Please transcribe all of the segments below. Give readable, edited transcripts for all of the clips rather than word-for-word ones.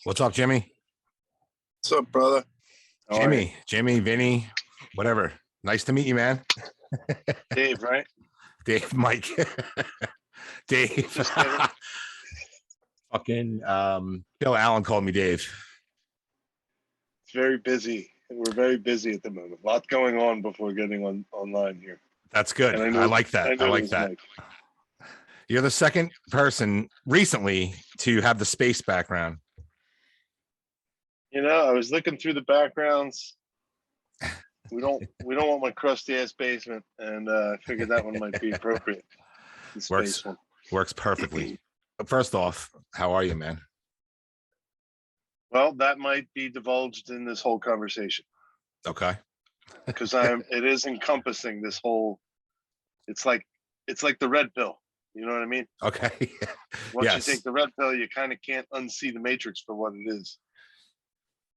What's up, Jimmy? What's up, brother? How are you? Jimmy, Vinny, whatever. Nice to meet you, man. Dave, right? Dave, Mike, Dave. Just kidding. Fucking Bill Allen called me Dave. It's very busy. We're very busy at the moment. A lot going on before getting online here. That's good. And I like that. I like that. Mike. You're the second person recently to have the space background. You know, I was looking through the backgrounds. We don't want my crusty ass basement, and I figured that one might be appropriate. The space one Works perfectly. First off, how are you, man? Well, that might be divulged in this whole conversation. Okay. Because it is encompassing this whole. It's like the red pill. You know what I mean? Okay. Once you take the red pill, you kind of can't unsee the matrix for what it is.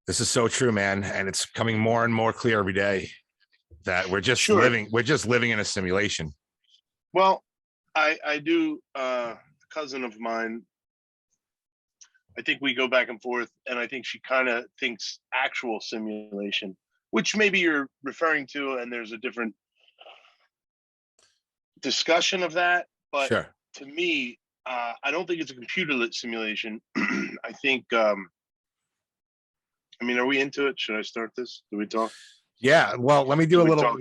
This is so true, man, and it's coming more and more clear every day that we're just living in a simulation. Well, I do. A cousin of mine, I think we go back and forth, and I think she kind of thinks actual simulation, which maybe you're referring to, and there's a different discussion of that. But Sure. To me, I don't think it's a computer-lit simulation. I think. I mean, are we into it? Should I start this? Do we talk? Yeah. Well, let me do a little.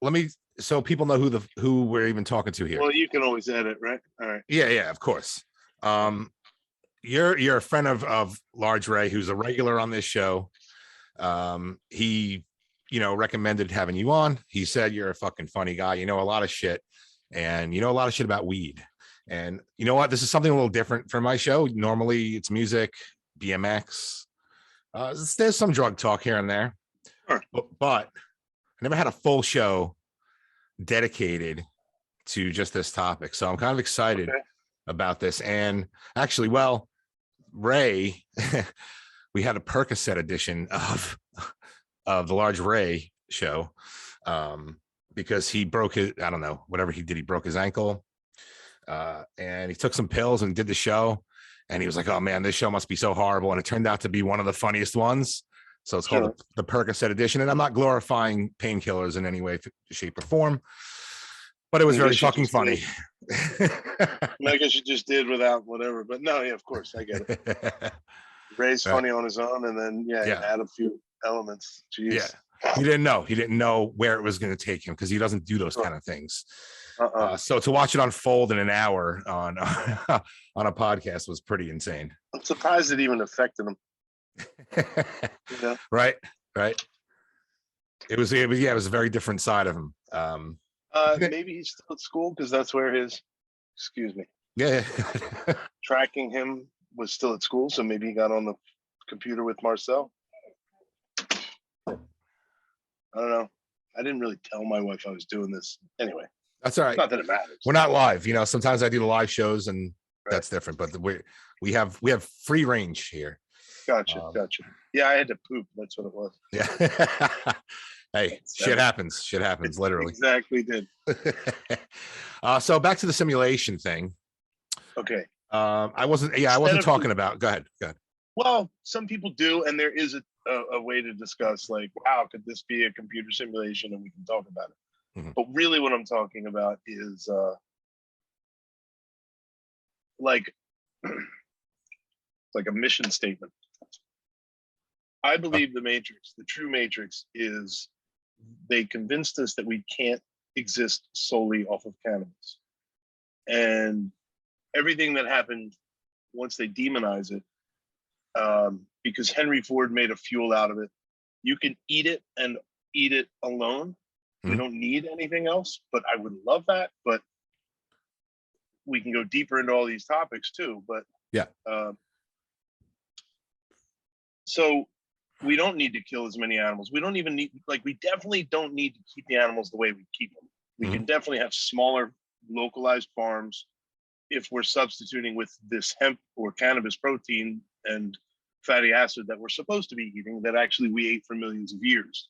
Let me so people know who we're even talking to here. Well, you can always edit, right? All right. Yeah, of course. You're a friend of Large Ray, who's a regular on this show. He, recommended having you on. He said you're a fucking funny guy. You know a lot of shit, and you know a lot of shit about weed. And you know what? This is something a little different for my show. Normally, it's music, BMX. There's some drug talk here and there, sure. but I never had a full show dedicated to just this topic. So I'm kind of excited about this. And actually, well, Ray, we had a Percocet edition of the Large Ray show because he broke his, I don't know, whatever he did, he broke his ankle and he took some pills and did the show. And he was like, oh, man, this show must be so horrible. And it turned out to be one of the funniest ones. So it's called the Percocet edition. And I'm not glorifying painkillers in any way, shape, or form. But it was very fucking funny. I guess you just did without whatever. But no, yeah, of course. I get it. Ray's funny on his own. And then, add a few elements. Jeez. Yeah. He didn't know where it was going to take him because he doesn't do those kind of things. So to watch it unfold in an hour on a podcast was pretty insane. I'm surprised it even affected him. Right. It was a very different side of him. Maybe he's still at school because that's where his, excuse me. Yeah. Tracking him was still at school, so maybe he got on the computer with Marcel. I don't know. I didn't really tell my wife I was doing this. Anyway. That's all right. Not that it matters. We're not live. Sometimes I do the live shows and that's different, but we have free range here. Gotcha. Yeah, I had to poop. That's what it was. Yeah. Hey, shit happens, literally. Exactly did. So back to the simulation thing. Okay. I wasn't talking about, go ahead. Well, some people do, and there is a way to discuss like, wow, could this be a computer simulation? And we can talk about it. Mm-hmm. But really what I'm talking about is like a mission statement. I believe the true matrix is they convinced us that we can't exist solely off of cannabis. And everything that happened once they demonize it, because Henry Ford made a fuel out of it. You can eat it and eat it alone. We don't need anything else, but I would love that. But we can go deeper into all these topics too. But so we don't need to kill as many animals. We don't even need, we definitely don't need to keep the animals the way we keep them. We can definitely have smaller, localized farms if we're substituting with this hemp or cannabis protein and fatty acid that we're supposed to be eating that actually we ate for millions of years.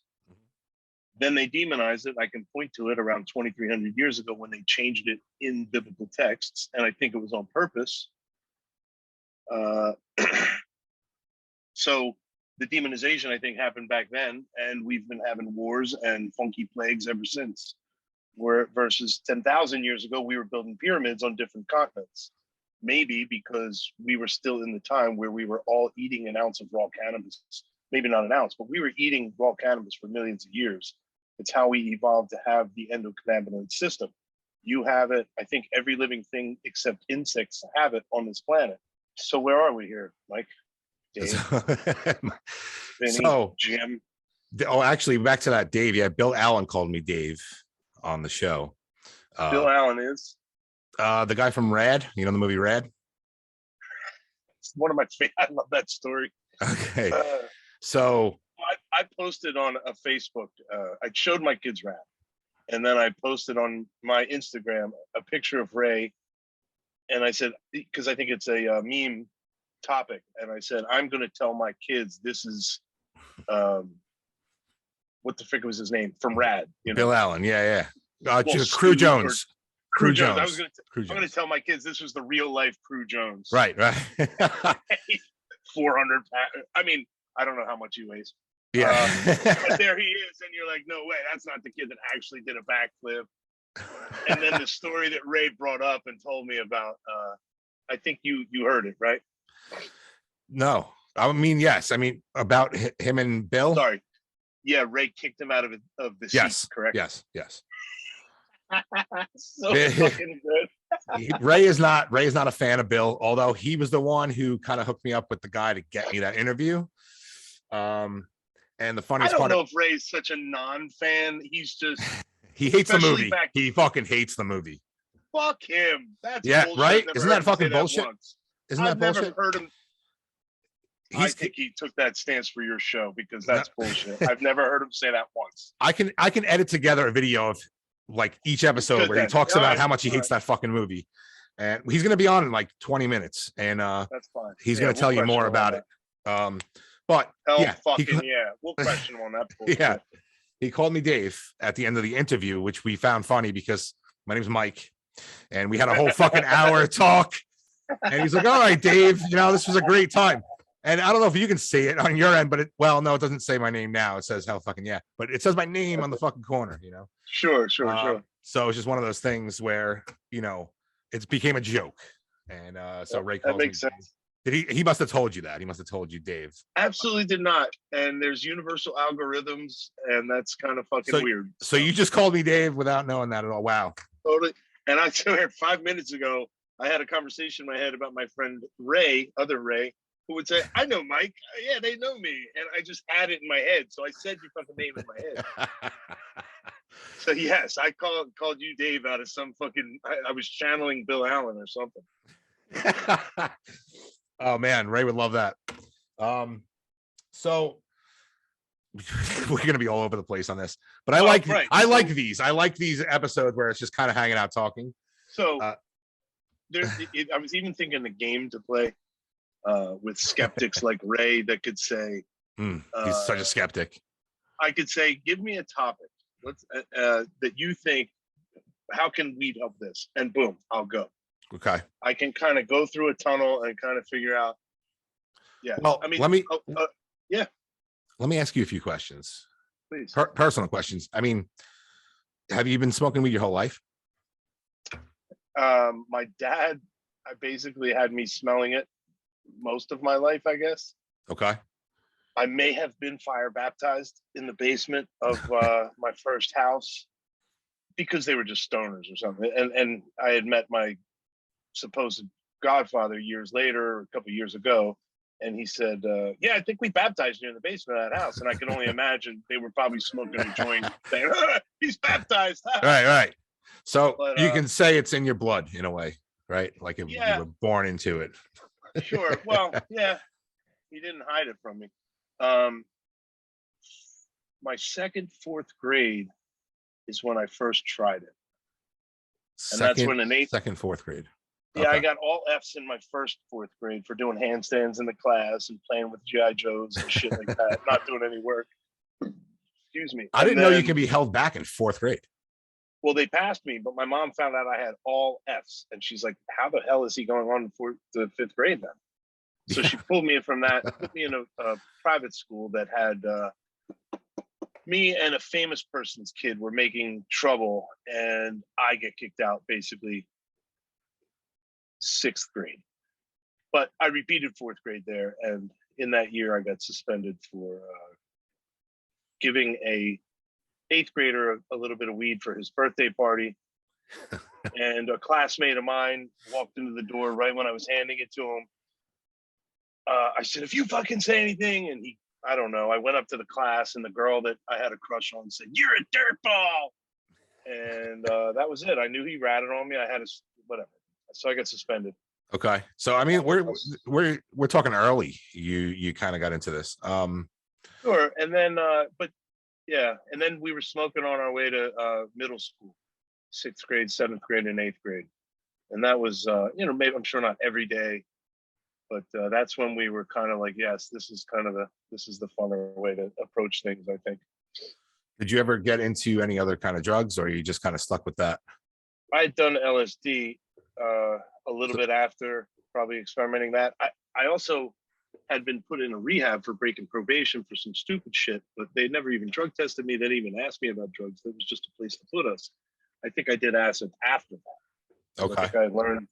Then they demonize it. I can point to it around 2,300 years ago when they changed it in biblical texts. And I think it was on purpose. So the demonization, I think, happened back then, and we've been having wars and funky plagues ever since. Where versus 10,000 years ago, we were building pyramids on different continents. Maybe because we were still in the time where we were all eating an ounce of raw cannabis. Maybe not an ounce, but we were eating raw cannabis for millions of years. It's how we evolved to have the endocannabinoid system. You have it. I think every living thing except insects have it on this planet. So where are we here, Mike? Dave, Vinny, So Jim. oh, actually, back to that Dave. Yeah, Bill Allen called me Dave on the show. Bill Allen is the guy from Rad. You know the movie Rad? it's one of my favorites. I love that story. Okay. So I posted on a Facebook. I showed my kids Rad, and then I posted on my Instagram a picture of Ray, and I said, because I think it's a meme topic, and I said, I'm going to tell my kids this is what the frick was his name from Rad, you know? Bill Allen, yeah. Well, Crew Steve Jones. Crew Jones. I'm going to tell my kids this was the real life Crew Jones. Right. 400 pounds. I mean, I don't know how much he weighs. Yeah. But there he is, and you're like, no way, that's not the kid that actually did a backflip. And then the story that Ray brought up and told me about, I think you heard it, right? No, I mean, yes. I mean, about him and Bill. Sorry. Yeah, Ray kicked him out of the seat, correct? Yes. So fucking good. Ray is not a fan of Bill, although he was the one who kind of hooked me up with the guy to get me that interview. And the funniest part, I don't know if Ray's such a non-fan. He's just he hates the movie. He fucking hates the movie. Fuck him. That's bullshit. Right? Isn't that fucking bullshit? Isn't that bullshit? Never heard him. I think he took that stance for your show because that's bullshit. I've never heard him say that once. I can edit together a video of like each episode where he talks about how much he hates that fucking movie, and he's going to be on in like 20 minutes, and that's fine. He's going to tell you more about it. But hell fucking yeah, we'll question him on that bullshit. Yeah, he called me Dave at the end of the interview, which we found funny because my name's Mike, and we had a whole fucking hour talk, and he's like, all right, Dave, you know, this was a great time. And I don't know if you can see it on your end, but no, it doesn't say my name now. It says hell fucking yeah, but it says my name on the fucking corner, you know? Sure. So it's just one of those things where, you know, it became a joke. And so Ray calls that makes sense. He must have told you that. He must have told you, Dave. Absolutely did not. And there's universal algorithms, and that's kind of fucking weird. So you just called me Dave without knowing that at all. Wow. Totally. And I swear 5 minutes ago, I had a conversation in my head about my friend Ray, other Ray, who would say, I know Mike. Yeah, they know me. And I just had it in my head. So I said your fucking name in my head. So yes, I called you Dave out of some fucking, I was channeling Bill Allen or something. Oh man, Ray would love that. So we're gonna be all over the place on this, but I like these episodes where it's just kind of hanging out talking. So I was even thinking the game to play with skeptics like Ray that could say, he's such a skeptic. I could say, give me a topic. Let's that you think, how can we help this? And boom, I'll go. Okay. I can kind of go through a tunnel and kind of figure out. Yeah. Well, I mean, let me ask you a few questions. Please. Personal questions. I mean, have you been smoking weed your whole life? My dad, basically had me smelling it most of my life, I guess. Okay. I may have been fire baptized in the basement of my first house because they were just stoners or something. And I had met my supposed godfather years later, a couple of years ago, and he said, yeah, I think we baptized you in the basement of that house. And I can only imagine they were probably smoking a joint saying, he's baptized. Right. So you can say it's in your blood in a way, right? Like if you were born into it. Sure. Well, yeah, he didn't hide it from me. My second, fourth grade is when I first tried it. And that's when second, fourth grade. Yeah, okay. I got all F's in my first, fourth grade for doing handstands in the class and playing with G.I. Joes and shit like that, not doing any work. Excuse me. I didn't know you can be held back in fourth grade. Well, they passed me, but my mom found out I had all F's. And she's like, how the hell is he going on to fifth grade then? So she pulled me from that, put me in a private school that had me and a famous person's kid were making trouble, and I get kicked out basically 6th grade. But I repeated 4th grade there, and in that year I got suspended for giving a 8th grader a little bit of weed for his birthday party. And a classmate of mine walked into the door right when I was handing it to him. I said, if you fucking say anything, and I don't know, I went up to the class, and the girl that I had a crush on said, you're a dirtball. And that was it. I knew he ratted on me. I had whatever. So I got suspended. Okay. So, I mean, we're talking early. You kind of got into this. Sure. And then, but yeah. And then we were smoking on our way to middle school, 6th grade, 7th grade, and 8th grade. And that was, maybe, I'm sure not every day, but that's when we were kind of like, yes, this is the funner way to approach things, I think. Did you ever get into any other kind of drugs, or are you just kind of stuck with that? I had done LSD a little bit after, probably experimenting that. I also had been put in a rehab for breaking probation for some stupid shit, but they never even drug tested me. They didn't even ask me about drugs. That was just a place to put us. I think I did acid after that. Okay. I think I learned.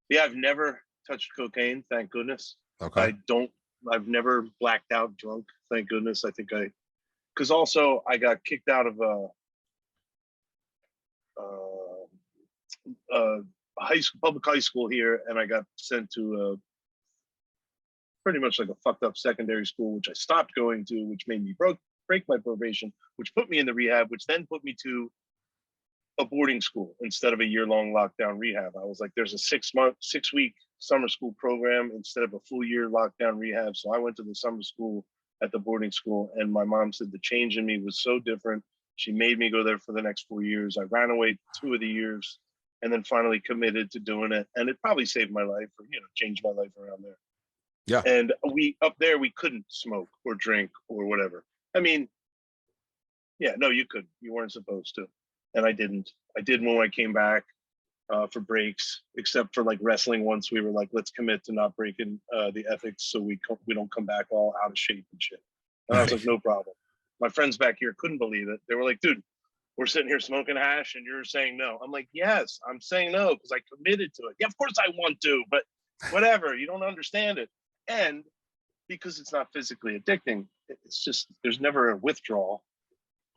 Yeah, I've never touched cocaine, thank goodness. Okay. I've never blacked out drunk, thank goodness. I think because also I got kicked out of public high school here, and I got sent to pretty much like a fucked up secondary school, which I stopped going to, which made me break my probation, which put me in the rehab, which then put me to a boarding school instead of a year-long lockdown rehab. I was like, there's a 6-week summer school program instead of a full year lockdown rehab. So I went to the summer school at the boarding school, and my mom said the change in me was so different. She made me go there for the next 4 years. I ran away 2 of the years, and then finally committed to doing it. And it probably saved my life, or changed my life around there. Yeah. And up there we couldn't smoke or drink or whatever. I mean, yeah, no, you couldn't. You weren't supposed to. And I didn't. I did when I came back for breaks, except for like wrestling. Once we were like, let's commit to not breaking the ethics, so we don't come back all out of shape and shit. And I was like, no problem. My friends back here couldn't believe it. They were like, dude, we're sitting here smoking hash and you're saying no. I'm like, yes, I'm saying no because I committed to it. Yeah, of course I want to, but whatever. You don't understand it. And because it's not physically addicting, it's just, there's never a withdrawal.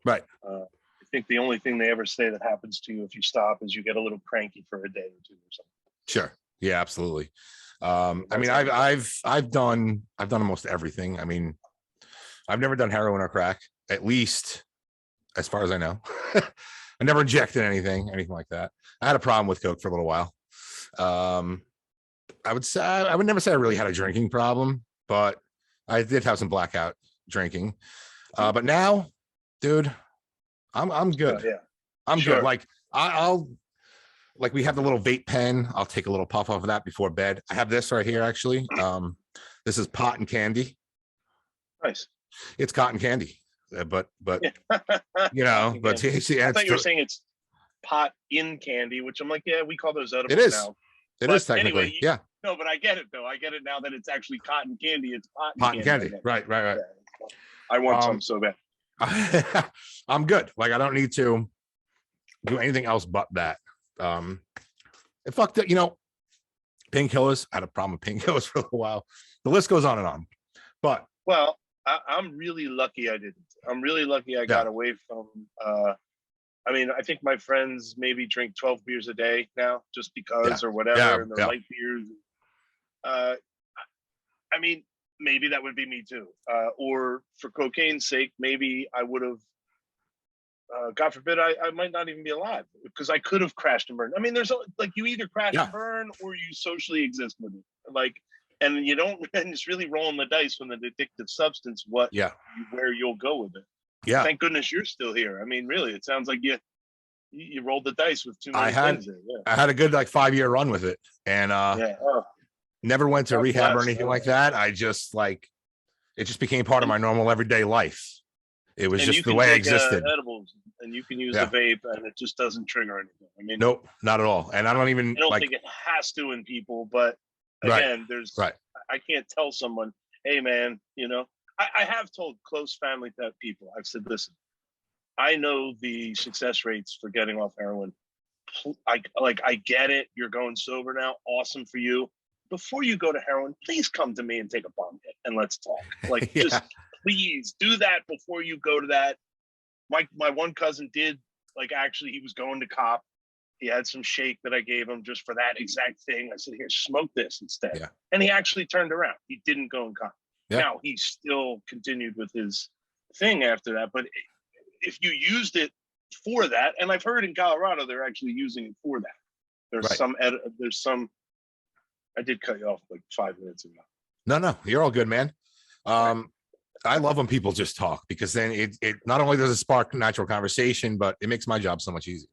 Right. I think the only thing they ever say that happens to you if you stop is you get a little cranky for a day or two or something. Sure. Yeah, absolutely. I mean, I've done almost everything. I mean, I've never done heroin or crack, at least as far as I know. I never injected anything like that. I had a problem with coke for a little while. I would never say I really had a drinking problem, but I did have some blackout drinking. But now, dude, I'm good. Yeah. I'm good. Like I'll like we have the little vape pen. I'll take a little puff off of that before bed. I have this right here actually. This is pot and candy. Nice. It's cotton candy, but yeah. but THC. I thought you were saying it's pot in candy, which I'm like, yeah, we call those edibles it is. now. It is technically, anyway, yeah. No, but I get it though. I get it now that it's actually cotton candy. It's pot and candy. Right. Yeah. I want some so bad. I'm good. Like I don't need to do anything else but that. It fucked it, painkillers. I had a problem with painkillers for a little while. The list goes on and on. But well, I'm really lucky I didn't. I'm really lucky I got away from I mean, I think my friends maybe drink 12 beers a day now just because or whatever, and they're light beers. I mean, maybe that would be me too. Or for cocaine's sake, maybe I would have, God forbid, I might not even be alive because I could have crashed and burned. I mean, there's like you either crash and burn or you socially exist with it. Like, and you don't, and it's really rolling the dice with an addictive substance, where you'll go with it. Yeah. Thank goodness you're still here. I mean, really, it sounds like you rolled the dice with too many things there. Yeah. I had a good 5-year run with it, and never went to rehab or anything like that. I just it just became part of my normal everyday life. It was just the way I existed. Edibles, and you can use the vape, and it just doesn't trigger anything. I mean, nope, not at all. And I don't think it has to in people, but again, there's I can't tell someone, hey man, you know, I have told close family people, I've said, listen, I know the success rates for getting off heroin. I get it. You're going sober now. Awesome for you. Before you go to heroin, please come to me and take a bomb hit and let's talk. Like, Yeah. just please do that before you go to that. My one cousin did, like, actually, he was going to cop. He had some shake that I gave him just for that exact thing. I said, here, smoke this instead. Yeah. And he actually turned around. He didn't go and cop. Yeah. Now, he still continued with his thing after that. But if you used it for that, and I've heard in Colorado, they're actually using it for that. There's Right. I did cut you off like 5 minutes ago. No, you're all good, man. I love when people just talk, because then it not only does it spark natural conversation, but it makes my job so much easier.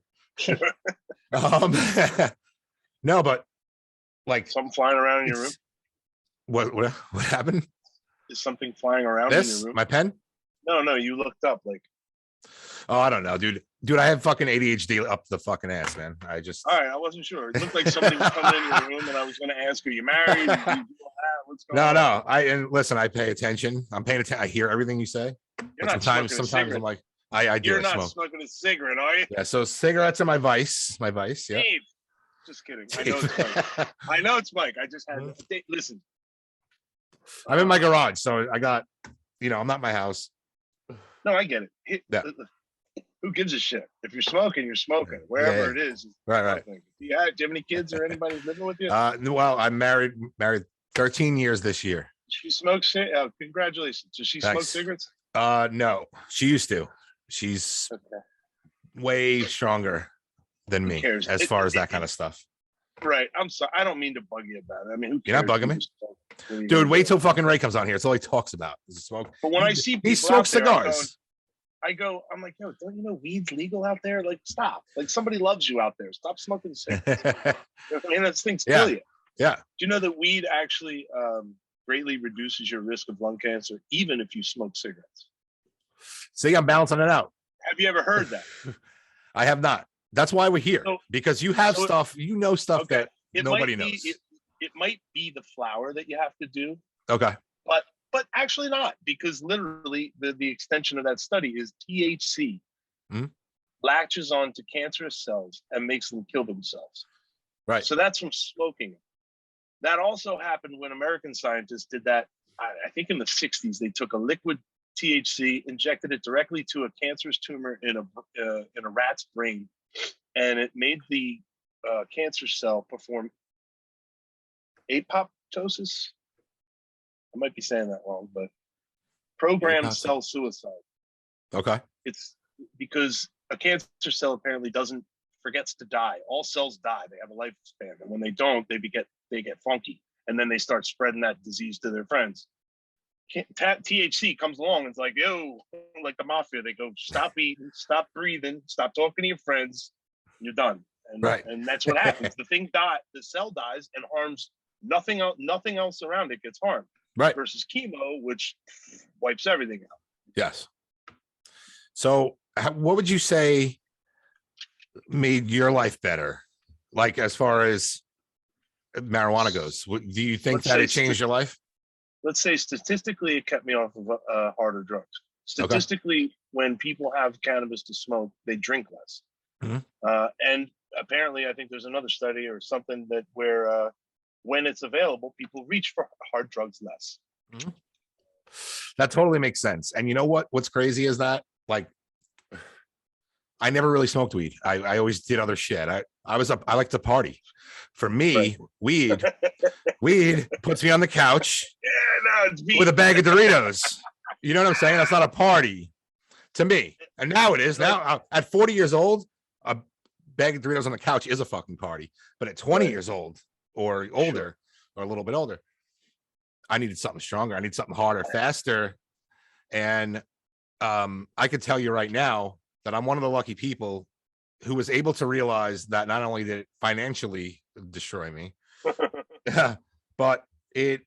um, no, but like Something flying around in your room? What happened? Is something flying around in your room? My pen? No, you looked up like. Oh, I don't know, dude. I have fucking ADHD up the fucking ass, man. All right, I wasn't sure. It looked like somebody was coming in your room, and I was going to ask, are you married? What's going on? No. And listen, I pay attention. I'm paying attention. I hear everything you say. You're not Sometimes I'm like, I do. You're not smoke. smoking a cigarette, are you? Yeah. So cigarettes are my vice. My vice. Yeah. Dave. Just kidding. I know it's Mike. I know it's Mike. I just had listen. I'm in my garage, so I got, I'm not in my house. No, I get it. Yeah. Who gives a shit? If you're smoking, you're smoking. Wherever it is. Right. Do you have any kids or anybody living with you? Well, I'm married 13 years this year. She smokes. Congratulations. Does she smoke cigarettes? No, she used to. She's way stronger than me as far as that kind of stuff. Right. I'm sorry. I don't mean to bug you about it. I mean, who cares? You're not bugging me, dude. Wait till fucking Ray comes on here. It's all he talks about is smoke. But when I see people he smokes cigars. I'm like, yo, don't you know weed's legal out there? Like, stop. Like, somebody loves you out there. Stop smoking cigarettes. I mean, that thing's kill you. Yeah. Do you know that weed actually greatly reduces your risk of lung cancer, even if you smoke cigarettes? See, I'm balancing it out. Have you ever heard that? I have not. That's why we're here, because you have stuff, stuff that nobody knows. It might be the flower that you have to do. Okay. But actually not, because literally the extension of that study is THC latches on to cancerous cells and makes them kill themselves. Right. So that's from smoking. That also happened when American scientists did that. I think in the 60s, they took a liquid THC, injected it directly to a cancerous tumor in a rat's brain, and it made the cancer cell perform apoptosis. I might be saying that wrong, but programmed cell suicide. Okay. It's because a cancer cell apparently forgets to die. All cells die. They have a lifespan, and when they don't, they get funky, and then they start spreading that disease to their friends. THC comes along and it's like, yo, like the mafia. They go, stop eating, stop breathing, stop talking to your friends, and you're done. And, and that's what happens. The cell dies and harms nothing else around it gets harmed. Right. Versus chemo, which wipes everything out. Yes. So what would you say made your life better? Like, as far as marijuana goes, do you think that it changed your life? Let's say statistically, it kept me off of harder drugs. Statistically, when people have cannabis to smoke, they drink less. And apparently, I think there's another study or something that where when it's available, people reach for hard drugs less. That totally makes sense. And you know what? What's crazy is that, like, I never really smoked weed. I always did other shit. I like to party. For me, weed puts me on the couch with a bag of Doritos. You know what I'm saying? That's not a party to me. And now it is. Now at 40 years old, a bag of Doritos on the couch is a fucking party. But at 20 years old or older, or a little bit older, I needed something stronger. I need something harder, faster. And I could tell you right now that I'm one of the lucky people who was able to realize that not only did it financially destroy me, but it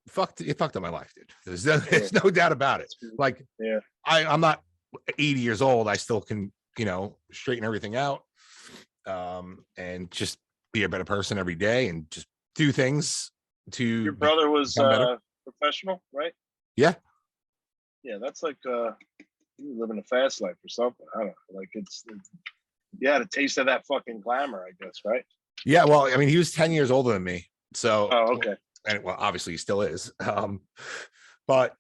fucked up my life, dude. There's no doubt about it. Like, I'm not 80 years old. I still can, straighten everything out, and just be a better person every day and just do things to Your brother was become better. professional, right? Yeah. Yeah, that's like you living a fast life or something. I don't know. Like it's you had a taste of that fucking glamour, I guess, right? Yeah. Well, I mean, he was 10 years older than me. So, Oh, okay. and well, obviously he still is. But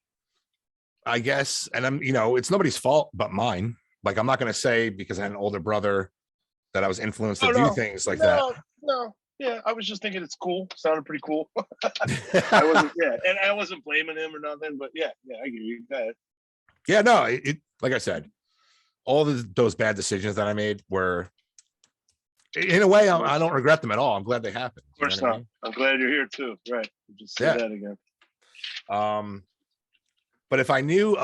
I guess, and I'm, it's nobody's fault but mine. Like, I'm not going to say because I had an older brother that I was influenced to Oh do no, things like that. no. Yeah, I was just thinking it's cool. Sounded pretty cool. I wasn't, yeah, and I wasn't blaming him or nothing, but yeah, I get you. Go ahead. Yeah, no, like I said, all those bad decisions that I made were, in a way, I don't regret them at all. I'm glad they happened. Of course not. I mean? I'm glad you're here too. Right. Just say that again. But if I knew,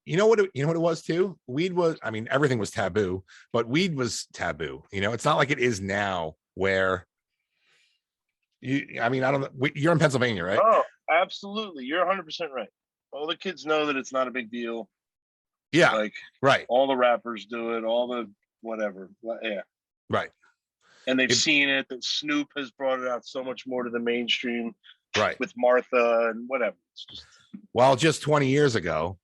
you know what it was too? Weed was, I mean, everything was taboo, but weed was taboo. It's not like it is now where I mean, I don't know. You're in Pennsylvania, right? Oh, absolutely. You're 100% right. All the kids know that it's not a big deal. Yeah. Like, right. All the rappers do it, all the whatever. Yeah. Right. And they've seen it, that Snoop has brought it out so much more to the mainstream. Right. With Martha and whatever. It's just... Well, just 20 years ago,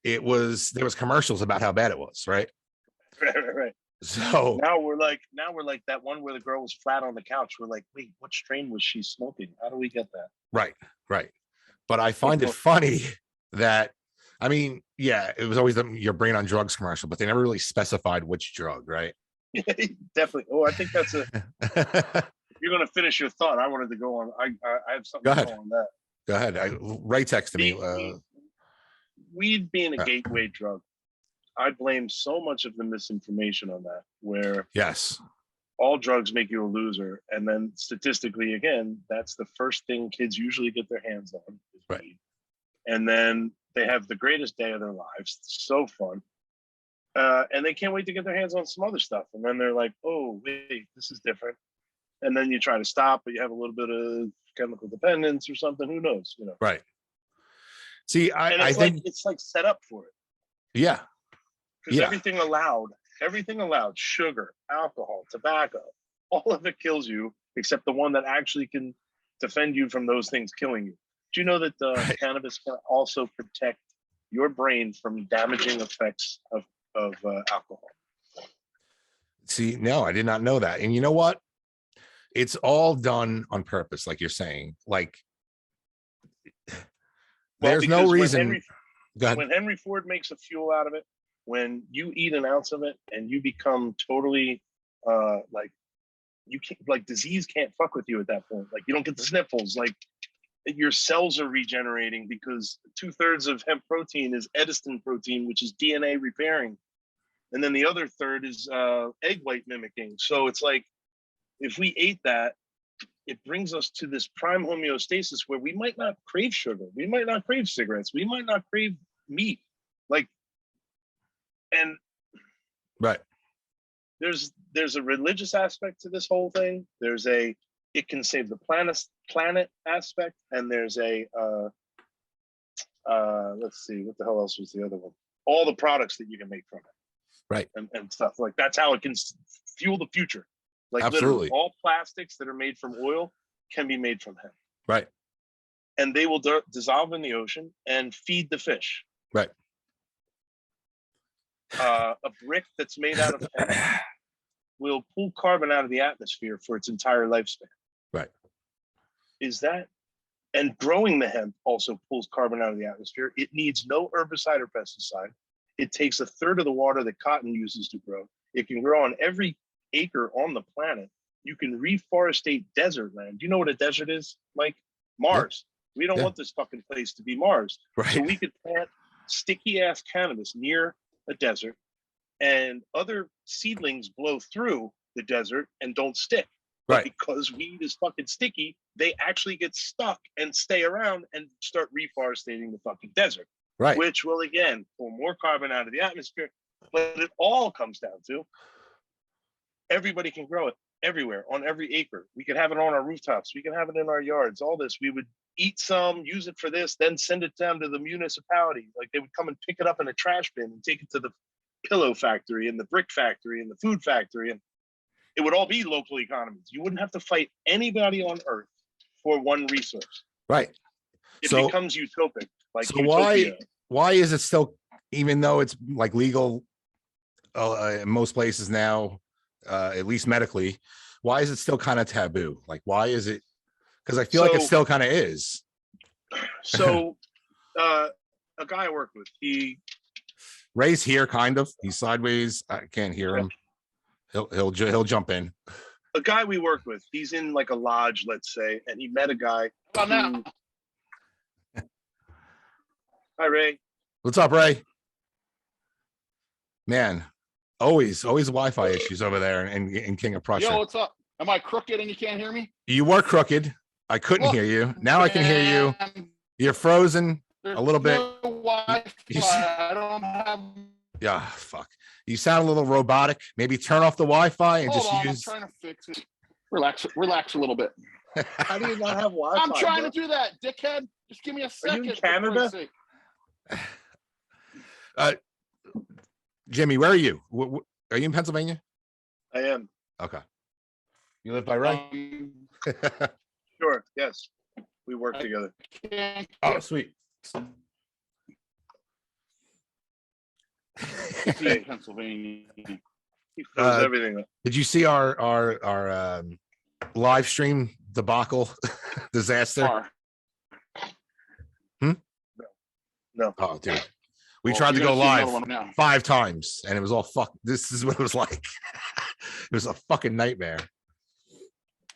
there was commercials about how bad it was, right? Right. So now we're like that one where the girl was flat on the couch. We're like, wait, what strain was she smoking? How do we get that? Right. But I find it funny that, I mean, yeah, it was always your brain on drugs commercial, but they never really specified which drug, right? Yeah, definitely. Oh, I think that's a. You're going to finish your thought. I wanted to go on. I have something to go on that. Go ahead. Right text to me. Weed being a gateway drug, I blame so much of the misinformation on that, where yes, all drugs make you a loser. And then statistically, again, that's the first thing kids usually get their hands on is weed. And then they have the greatest day of their lives. It's so fun. And they can't wait to get their hands on some other stuff. And then they're like, oh, wait, this is different. And then you try to stop, but you have a little bit of chemical dependence or something. Who knows? Right. See, I think it's like set up for it. Yeah. Because everything allowed, sugar, alcohol, tobacco, all of it kills you except the one that actually can defend you from those things killing you. Do you know that cannabis can also protect your brain from damaging effects of alcohol? See, no, I did not know that. And you know what? It's all done on purpose, like you're saying. Like, there's no reason. When Henry Ford makes a fuel out of it, when you eat an ounce of it and you become totally like you can't, like disease can't fuck with you at that point. Like you don't get the sniffles. Like your cells are regenerating because 2/3 of hemp protein is edistin protein, which is DNA repairing, and then the other third is egg white mimicking. So it's like if we ate that, it brings us to this prime homeostasis where we might not crave sugar, we might not crave cigarettes, we might not crave meat, like, and right. There's a religious aspect to this whole thing. There's a it can save the planet aspect, and there's a let's see, what the hell else was the other one? All the products that you can make from it, right, and stuff like that's how it can fuel the future. Like absolutely, literally, all plastics that are made from oil can be made from hemp, right, and they will dissolve in the ocean and feed the fish, right. A brick that's made out of hemp will pull carbon out of the atmosphere for its entire lifespan. Right. Is that, and growing the hemp also pulls carbon out of the atmosphere. It needs no herbicide or pesticide. It takes 1/3 of the water that cotton uses to grow. It can grow on every acre on the planet. You can reforestate desert land. Do you know what a desert is, Mike? Mars. Yeah. We don't want this fucking place to be Mars. Right. So we could plant sticky ass cannabis near a desert, and other seedlings blow through the desert and don't stick. Right. But because weed is fucking sticky, they actually get stuck and stay around and start reforestating the fucking desert. Right. Which will again pull more carbon out of the atmosphere. But it all comes down to everybody can grow it everywhere on every acre. We could have it on our rooftops. We can have it in our yards. All this. We would eat some, use it for this, then send it down to the municipality. Like they would come and pick it up in a trash bin and take it to the pillow factory and the brick factory and the food factory. And it would all be local economies. You wouldn't have to fight anybody on earth for one resource. Right. It So becomes utopic. Like so utopia. why is it still, even though it's like legal in most places now, at least medically, why is it still kind of taboo? Like, why is it? Because I feel like it So- still kind of is. So a guy I work with, Ray's here, kind of. He's sideways. I can't hear him. He'll jump in. a guy we work with, he's in like a lodge, let's say, and he met a guy. How about now? Hi, Ray. What's up, Ray? Man, always Wi-Fi issues over there in King of Prussia. Yo, what's up? Am I crooked and you can't hear me? You were crooked. I couldn't hear you. Now I can hear you. Man, You're frozen there's a little bit. no Wi-Fi. I don't have. Yeah, fuck. You sound a little robotic. Maybe turn off the Wi-Fi and Hold just on, use. I'm trying to fix it. Relax a little bit. How do you not have Wi-Fi? I'm trying to do that, dickhead. Just give me a second. you in for Canada? Christ's sake. Jimmy, where are you? Are you in Pennsylvania? I am. Okay. You live by Ray? Sure. Yes. We work together. Can't Oh, sweet. see Pennsylvania. He froze everything up. Did you see our live stream debacle disaster? Far. No. Oh, dude. We Well, tried to you're go gonna see another live one now. 5 times and it was all fuck. This is what it was like. It was a fucking nightmare.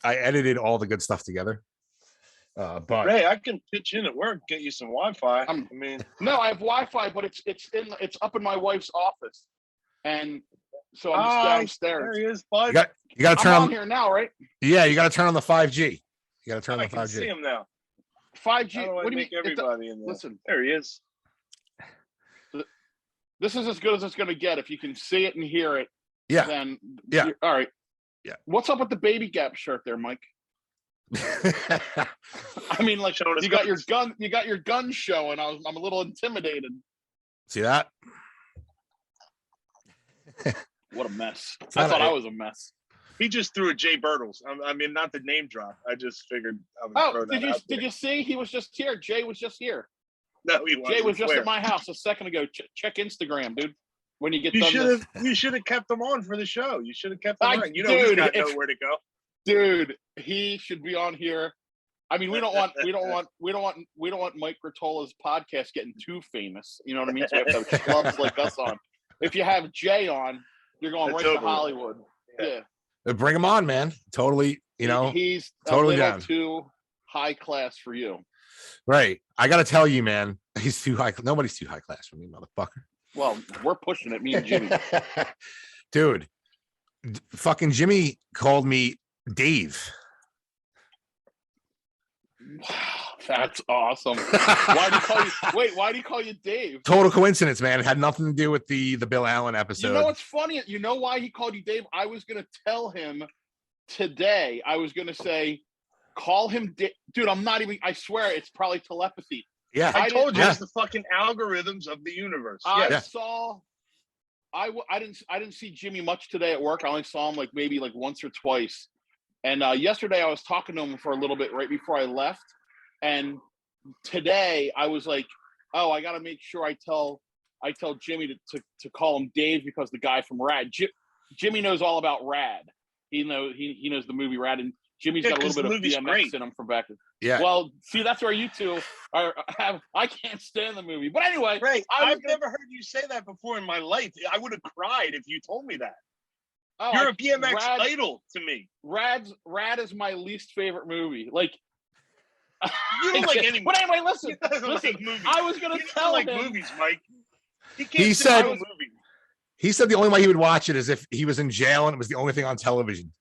I edited all the good stuff together. But Ray, I can pitch in at work, get you some Wi-Fi. I mean, No, I have Wi-Fi, but it's up in my wife's office, and so I'm just there downstairs. he is, bud. you got to turn I'm on. on here now, right? Yeah, you got to turn on the 5G. You got to turn I on the can see 5G. him now. 5G. How do I What do you make mean? everybody in there? Listen, There he is. this is as good as it's going to get. If you can see it and hear it, Yeah. then Yeah. all right. Yeah. What's up with the Baby Gap shirt there, Mike? I mean, like Showing his you got your guns. gun, you got your gun showing. I'm a little intimidated. See that? What a mess! It's I not thought a- I was a mess. He just threw a Jay Birtles. I mean, not the name drop. I just figured I would throw Oh, that out did you see? He was just here. Jay was just here. No, he wasn't. Jay was just Where? at my house a second ago. Check Instagram, dude. When you get You done, should this. have. You should have kept him on for the show. You should have kept him I- on. You know, he's dude, got if- nowhere to go. Dude, he should be on here. I mean, we don't want Mike Gruttola's podcast getting too famous. You know what I mean? So we have to have schlubs like us on. If you have Jay on, you're going That's right to over. Hollywood. Yeah. Yeah, Bring him on, man. Totally, he's totally a little down. too high class for you. Right. I got to tell you, man, he's too high. Nobody's too high class for me, motherfucker. Well, we're pushing it, me and Jimmy. Dude, fucking Jimmy called me Dave. Wow, that's awesome. Why do you call you? Wait, why do you call you Dave? Total coincidence, man. It had nothing to do with the Bill Allen episode. You know what's funny? You know why he called you Dave? I was gonna tell him today. I was gonna say, call him Dave. Dude, I'm not even. I swear, it's probably telepathy. Yeah. I told you yeah. it's the fucking algorithms of the universe. I Yes. saw. I didn't see Jimmy much today at work. I only saw him maybe once or twice. And yesterday I was talking to him for a little bit right before I left. And today I was like, oh, I got to make sure I tell Jimmy to call him Dave because the guy from Rad. Jimmy knows all about Rad. He knows the movie Rad, and Jimmy's Yeah, got a 'cause little the bit of movie's BMX great. in him from back. Yeah. Well, see, that's where you two have. I can't stand the movie, but anyway, Ray, I was I've never heard you say that before in my life. I would have cried if you told me that. oh, You're a BMX Rad- idol to me. Rad is my least favorite movie. You don't like any. But anyway, listen. He doesn't listen, like movies. I was gonna He doesn't tell like him. movies, Mike. He can't He sit said- through a movie. He said the only way he would watch it is if he was in jail and it was the only thing on television.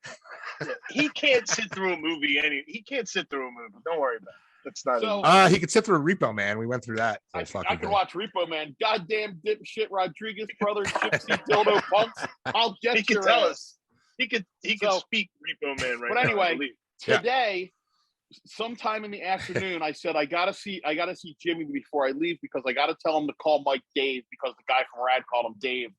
He can't sit through a movie. He can't sit through a movie. Don't worry about it. That's not. So- He could sit through a Repo Man. We went through that. I fucking can thing. watch Repo Man. Goddamn dipshit Rodriguez brothers, gypsy dildo punks. I'll get He can your tell ass. us. He could So- speak Repo Man right But now. I anyway, believe. Yeah. Today, sometime in the afternoon, I said I gotta see Jimmy before I leave because I gotta tell him to call Mike Dave because the guy from Rad called him Dave.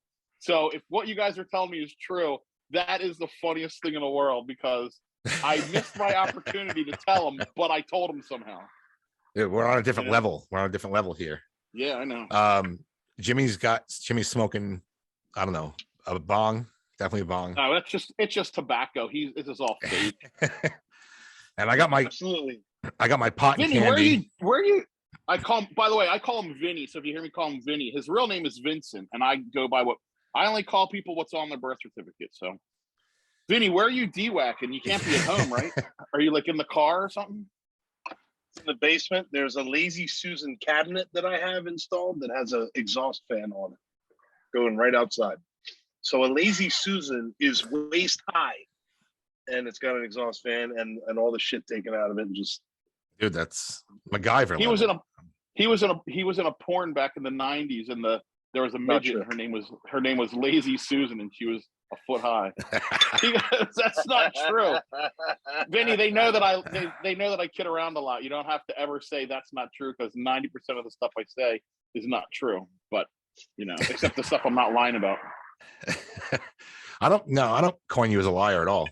So if what you guys are telling me is true, that is the funniest thing in the world because I missed my opportunity to tell him, but I told him somehow. Yeah, we're on a different Yeah. level. We're on a different level here. Yeah, I know. Jimmy's smoking, I don't know, a bong, definitely a bong. No, it's just tobacco. This is all fake. And I got my Absolutely. pot and Vinny, candy. where are you? By the way, I call him Vinny. So if you hear me call him Vinny, his real name is Vincent, and I go by I only call people what's on their birth certificate. So, Vinny, where are you DWACking? You can't be at home, right? Are you like in the car or something? In the basement, there's a Lazy Susan cabinet that I have installed that has an exhaust fan on it, going right outside. So a Lazy Susan is waist high, and it's got an exhaust fan and all the shit taken out of it, and just Dude, that's MacGyver. He was in a porn back in the 90s, and there was a midget. And her name was Lazy Susan, and she was a foot high. That's not true, Vinny. They know that I kid around a lot. You don't have to ever say that's not true, because 90% of the stuff I say is not true. But except the stuff I'm not lying about. I don't coin you as a liar at all.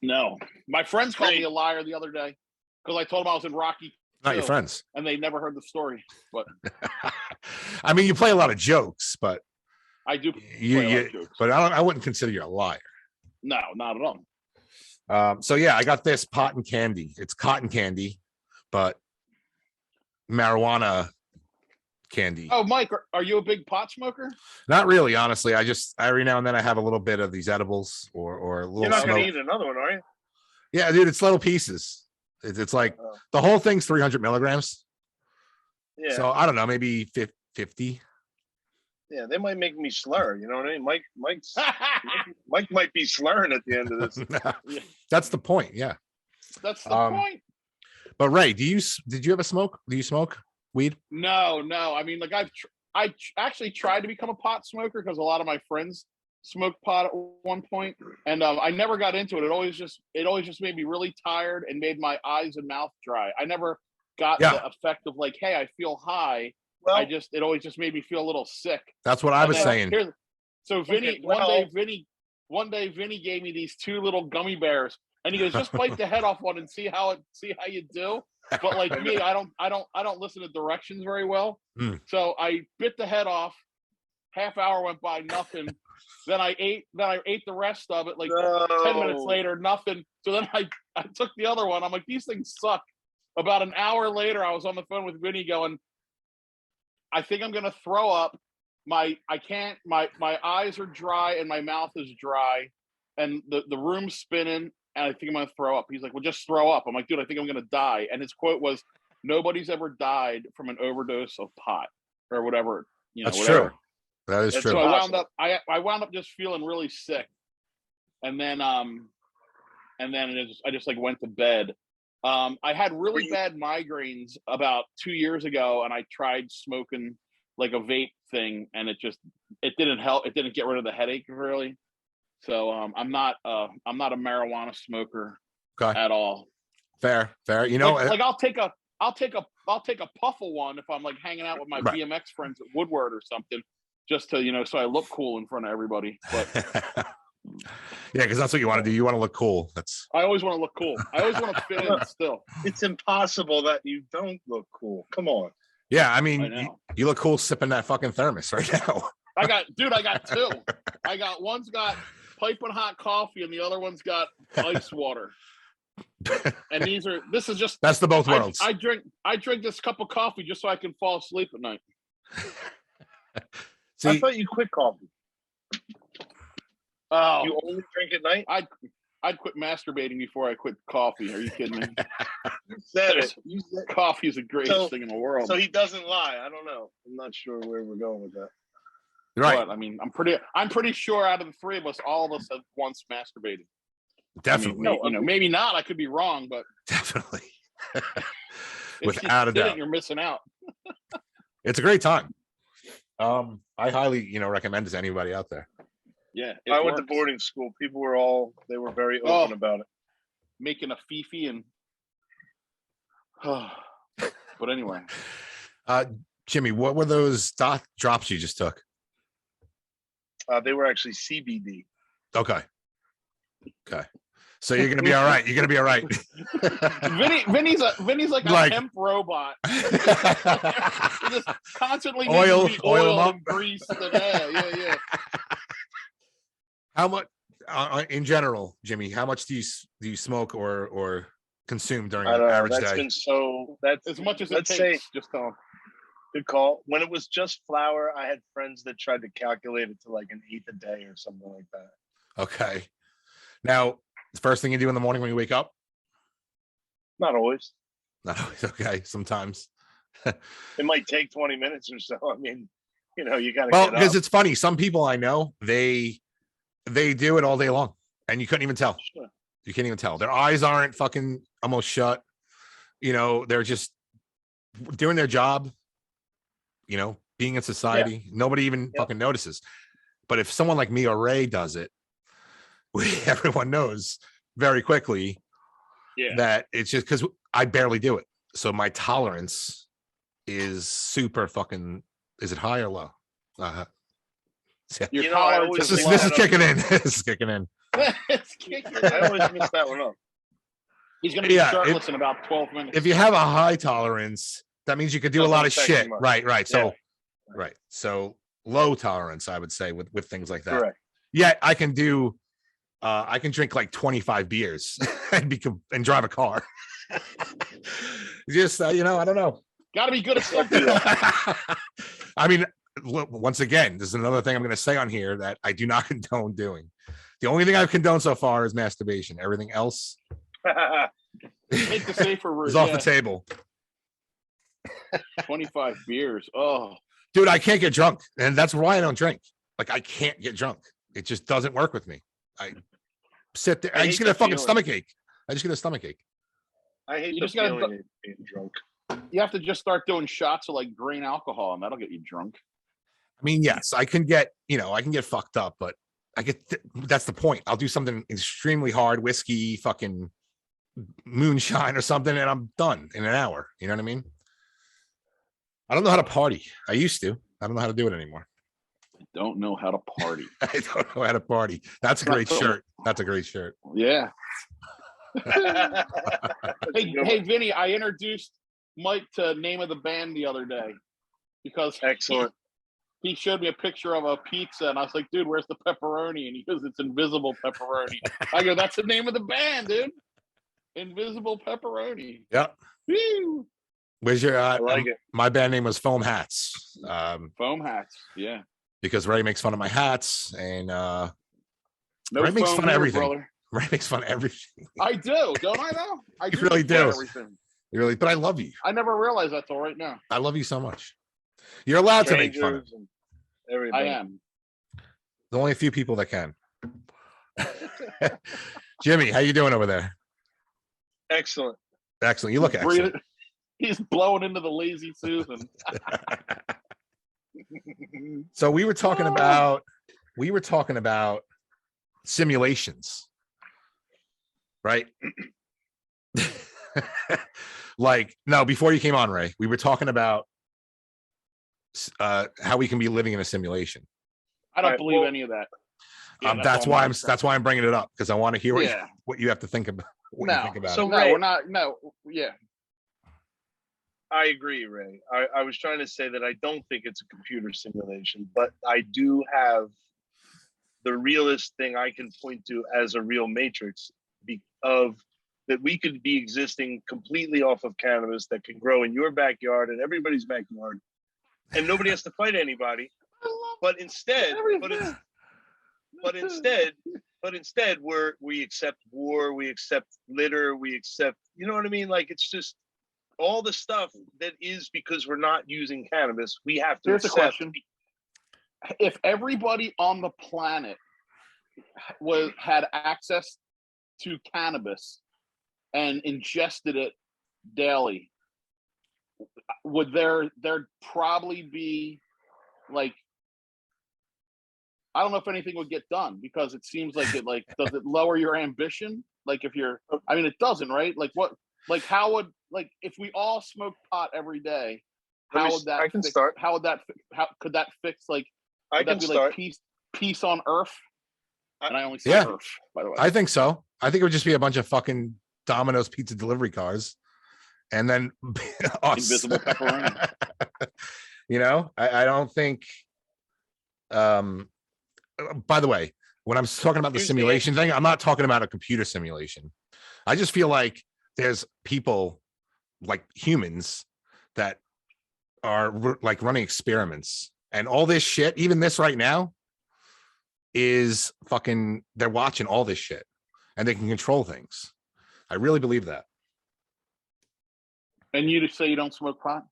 No, my friends called me a liar the other day because I told them I was in Rocky. Not your friends, and they never heard the story. But I mean, you play a lot of jokes, but I do. Play a lot of jokes. But I wouldn't consider you a liar. No, not at all. So yeah, I got this pot and candy. It's cotton candy, but marijuana candy. Oh, Mike, are you a big pot smoker? Not really, honestly. I every now and then I have a little bit of these edibles or a little. You're not smoke. gonna eat another one, are you? Yeah, dude, it's little pieces. It's like the whole thing's 300 milligrams. Yeah. So I don't know, maybe 50. Yeah, they might make me slur. You know what I mean? Mike might be slurring at the end of this. That's the point. Yeah. That's the point. But Ray, did you ever smoke? Do you smoke weed? No. I mean, like I actually tried to become a pot smoker because a lot of my friends smoked pot at one point, and I never got into it. It always just made me really tired and made my eyes and mouth dry. I never got the effect of like, hey, I feel high. Well, it always just made me feel a little sick. That's what I was saying. So Vinny, one day Vinny gave me these 2 little gummy bears, and he goes, just bite the head off one and see how you do. But like me, I don't listen to directions very well. So I bit the head off. Half hour went by, nothing. Then I ate the rest of it. Like 10 minutes later, nothing. So then I took the other one. I'm like, these things suck. About an hour later, I was on the phone with Vinny going, I think I'm gonna throw up. My eyes are dry and my mouth is dry, and the room's spinning, and I think I'm gonna throw up. He's like, well, just throw up. I'm like, dude, I think I'm gonna die. And his quote was, nobody's ever died from an overdose of pot or whatever. That's whatever. True. That is true. So I wound up just feeling really sick, and then I just like went to bed. I had really bad migraines about 2 years ago, and I tried smoking like a vape thing, and it didn't help. It didn't get rid of the headache really. So I'm not a marijuana smoker at all. Fair. Like I'll take a puff of one if I'm like hanging out with my BMX friends at Woodward or something, just to so I look cool in front of everybody. But yeah, because that's what you want to do. You want to look cool. I always want to look cool. I always want to fit in still. It's impossible that you don't look cool. Come on. Yeah, I mean, you look cool sipping that fucking thermos right now. I got 2. One's got piping hot coffee and the other one's got ice water. And that's the both worlds. I drink this cup of coffee just so I can fall asleep at night. See, I thought you quit coffee. Oh, you only drink at night? I'd quit masturbating before I quit coffee. Are you kidding me? You said it. Coffee is the greatest thing in the world. So he doesn't lie. I don't know. I'm not sure where we're going with that. Right. But, I mean, I'm pretty sure out of the 3 of us, all of us have once masturbated. Definitely. I mean, maybe not. I could be wrong, but definitely. Without a doubt, you're missing out. It's a great time. I highly, recommend it to anybody out there. Yeah, I went to boarding school. People were very open about it. Making a fifi and but anyway. Jimmy, what were those drops you just took? They were actually CBD. Okay. So you're gonna be all right. You're gonna be all right. Vinny's like a Like- hemp robot. He just constantly Oil- needs to be oil 'em oil up. and grease. Yeah. How much, in general, Jimmy? How much do you smoke or consume during I an don't know. average That's day? been so. That's As much as it let's takes. say Just tell him. good call. When it was just flour, I had friends that tried to calculate it to like an eighth a day or something like that. Okay. Now, the first thing you do in the morning when you wake up? Not always. No, okay. Sometimes. It might take 20 minutes or so. I mean, you know, you got to Well, get because up. it's funny. Some people I know, they do it all day long, and you couldn't even tell. Sure. You can't even tell. Their eyes aren't fucking almost shut. You know, they're just doing their job, you know, being in society. Nobody even fucking notices. But if someone like me or Ray does it, everyone knows very quickly that it's just because I barely do it. So my tolerance is super fucking, is it high or low? Your You know, I tolerance always This is is mix this is that up. kicking in. This is kicking in. It's kicking. I always miss that one up. He's gonna be Yeah, shirtless in about 12 minutes. If you have a high tolerance, that means you could do a Doesn't lot of affect you shit. much. Right. So Yeah. right. So low tolerance, I would say, with things like that. Correct. Yeah, I can do I can drink like 25 beers and drive a car. Just you know, I don't know. Got to be good at something. I mean, once again, this is another thing I'm going to say on here that I do not condone doing. The only thing I've condoned so far is masturbation. Everything else Take the safer route. is off the table. 25 beers. Oh, Dude, I can't get drunk, and that's why I don't drink. Like, I can't get drunk. It just doesn't work with me. I sit there. I I just hate get a that fucking feeling. stomach ache. I just get a stomach ache. I hate You the just gotta feeling of being drunk. you have to just start doing shots of like grain alcohol, and that'll get you drunk. I mean, yes, I can get, you know, I can get fucked up, but that's the point. I'll do something extremely hard, whiskey, fucking moonshine or something, and I'm done in an hour. You know what I mean? I don't know how to party. I used to. I don't know how to do it anymore. Don't know how to party. I don't know how to party. That's a great shirt. That's a great shirt. Yeah. That's a Hey, good hey, one. Vinny, I introduced Mike to name of the band the other day because Excellent. he showed me a picture of a pizza, and I was like, "Dude, where's the pepperoni?" And he goes, "It's Invisible Pepperoni." I go, "That's the name of the band, dude. Invisible Pepperoni." Yep. Woo! Where's your I like it. my band name was Foam Hats. Foam hats. Yeah. Because Ray makes fun of my hats, and No Ray makes foam fun of here, everything. brother. Ray makes fun of everything. I do, don't I? Though I You really make fun of do. Everything. Really, but I love you. I never realized that till right now. I love you so much. You're allowed to make fun of. Strangers and everything. I am. There's only a few people that can. Jimmy, how you doing over there? Excellent. Excellent. You look excellent. He's blowing into the lazy Susan. So we were talking about simulations, right? Like, no, before you came on, Ray, we were talking about how we can be living in a simulation. I don't Alright, believe well, any of that. That's why I'm bringing it up, because I want to hear Yeah. what you have to think about. What you No, think about so it. no, Ray- we're not. No, yeah. I agree, Ray. I was trying to say that I don't think it's a computer simulation, but I do have the realest thing I can point to as a real matrix of that we could be existing completely off of cannabis that can grow in your backyard and everybody's backyard, and nobody has to fight anybody. But instead, we accept war, we accept litter, we accept, you know what I mean? Like, it's just all the stuff that is because we're not using cannabis. We have to Here's a accept. question: if everybody on the planet had access to cannabis and ingested it daily, would there'd probably be like, I don't know if anything would get done, because it seems like it, like, does it lower your ambition? Like, if you're, I mean, it doesn't, right? Like, what, like, how would, like, if we all smoke pot every day, how would that I can fix, start. how would that, how could that fix, like, I would that can be start. like peace on earth? And I only say Yeah. earth, by the way. I think so. I think it would just be a bunch of fucking Domino's pizza delivery cars, and then us. Invisible pepperoni. You know, I don't think. By the way, when I'm talking about the Here's the simulation thing, I'm not talking about a computer simulation. I just feel like there's people like humans that are like running experiments, and all this shit, even this right now, is fucking, they're watching all this shit and they can control things. I really believe that. And you just say you don't smoke pot?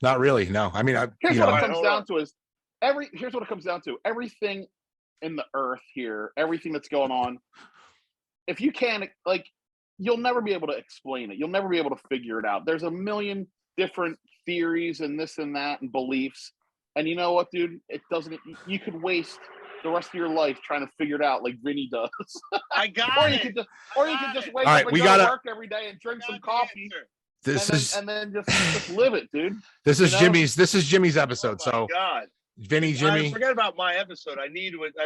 Not really, no. I mean, Here's you what know, it comes hold down on. to is here's what it comes down to. Everything in the earth here, everything that's going on, if you can't, like, you'll never be able to explain it. You'll never be able to figure it out. There's a million different theories and this and that and beliefs. And you know what, dude? It doesn't, you could waste the rest of your life trying to figure it out like Vinny does. I got or it. you could just wake All up right, and we go gotta- to work every day and drink some coffee and then just live it, dude. this is know? Jimmy's episode. Oh my So God. Vinny, I Jimmy, forget about my episode. I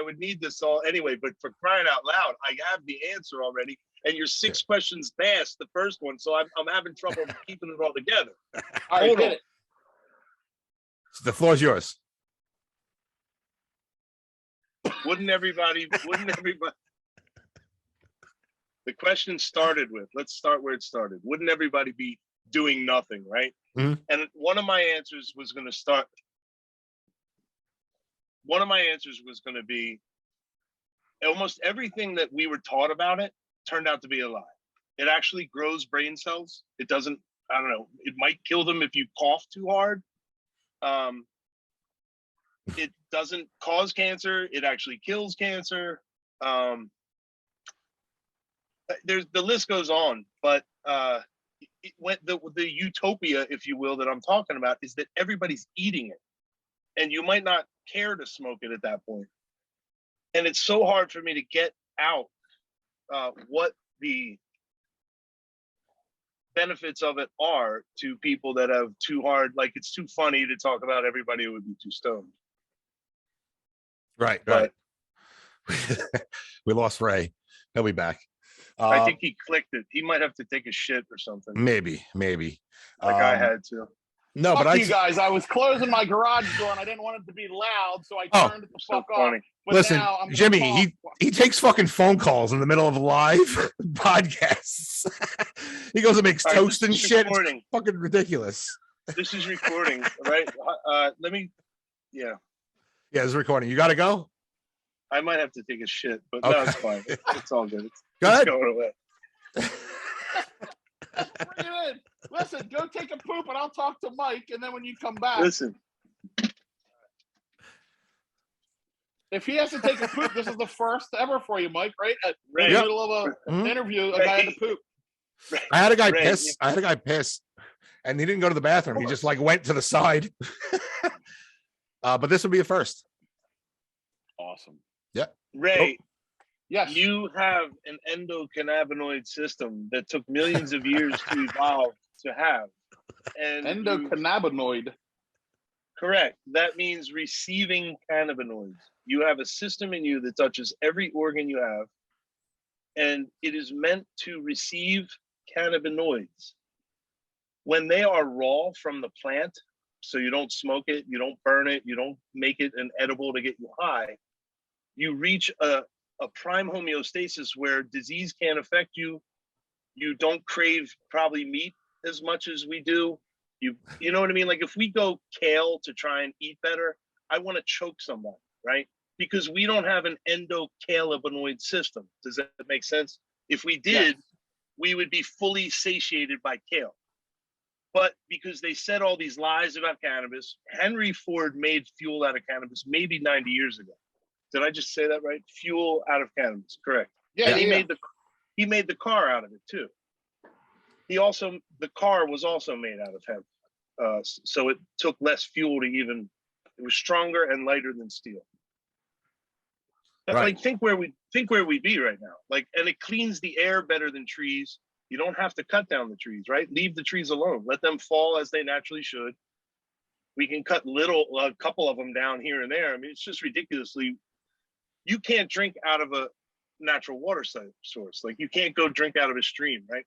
would need this all anyway, but for crying out loud, I have the answer already. And you're 6 questions past the first one, so I'm having trouble keeping it all together. All right, Hold hit on. it. the floor is yours. Wouldn't everybody the question started with, let's start where it started. Wouldn't everybody be doing nothing, right? Mhm. And one of my answers was going to be almost everything that we were taught about it turned out to be a lie. It actually grows brain cells. It doesn't, I don't know, it might kill them if you cough too hard. It doesn't cause cancer. It actually kills cancer. The list goes on, but the utopia, if you will, that I'm talking about is that everybody's eating it, and you might not care to smoke it at that point. And it's so hard for me to get out what the benefits of it are to people that have too hard, like it's too funny to talk about everybody who would be too stoned. Right. But We lost Ray. He'll be back. I think he clicked it. He might have to take a shit or something. Maybe. Like I had to. No, Fuck but you guys. I was closing my garage door and I didn't want it to be loud, so I Oh, turned it the So fuck off. funny. But listen, now I'm gonna Jimmy, talk. he takes fucking phone calls in the middle of live podcasts. He goes and makes All right, toast this and is shit. It's recording. fucking ridiculous. This is recording, right? Let me. Yeah, Yeah, it's recording. You got to go. I might have to take a shit, but Okay. no, it's fine. It's all good. Go It's ahead. going away. Bring it in. Listen, go take a poop and I'll talk to Mike. And then when you come back, Listen, if he has to take a poop, this is the first ever for you, Mike, right? In Ray, the Yep. middle of an Mhm. interview, a guy had to poop. I had a guy Ray, piss. I had a guy piss, and he didn't go to the bathroom. He just like went to the side. But this would be a first. Awesome. Ray, Yes. you have an endocannabinoid system that took millions of years to evolve to have. And Endocannabinoid. correct. That means receiving cannabinoids. You have a system in you that touches every organ you have, and it is meant to receive cannabinoids. When they are raw from the plant, so you don't smoke it, you don't burn it, you don't make it an edible to get you high, you reach a prime homeostasis where disease can't affect you. You don't crave probably meat as much as we do. You know what I mean? Like if we go kale to try and eat better, I want to choke somebody, right? Because we don't have an endocannabinoid system. Does that make sense? If we did, we would be fully satiated by kale. But because they said all these lies about cannabis, Henry Ford made fuel out of cannabis maybe 90 years ago. Did I just say that right? Fuel out of cannabis, correct. Yeah, And yeah. he made the car out of it too. The car was also made out of hemp. So it took less fuel to even, it was stronger and lighter than steel. Right. Like think where we'd be right now. Like, and it cleans the air better than trees. You don't have to cut down the trees, right? Leave the trees alone. Let them fall as they naturally should. We can cut a couple of them down here and there. I mean, it's just ridiculously. You can't drink out of natural water source. Like you can't go drink out of a stream, right?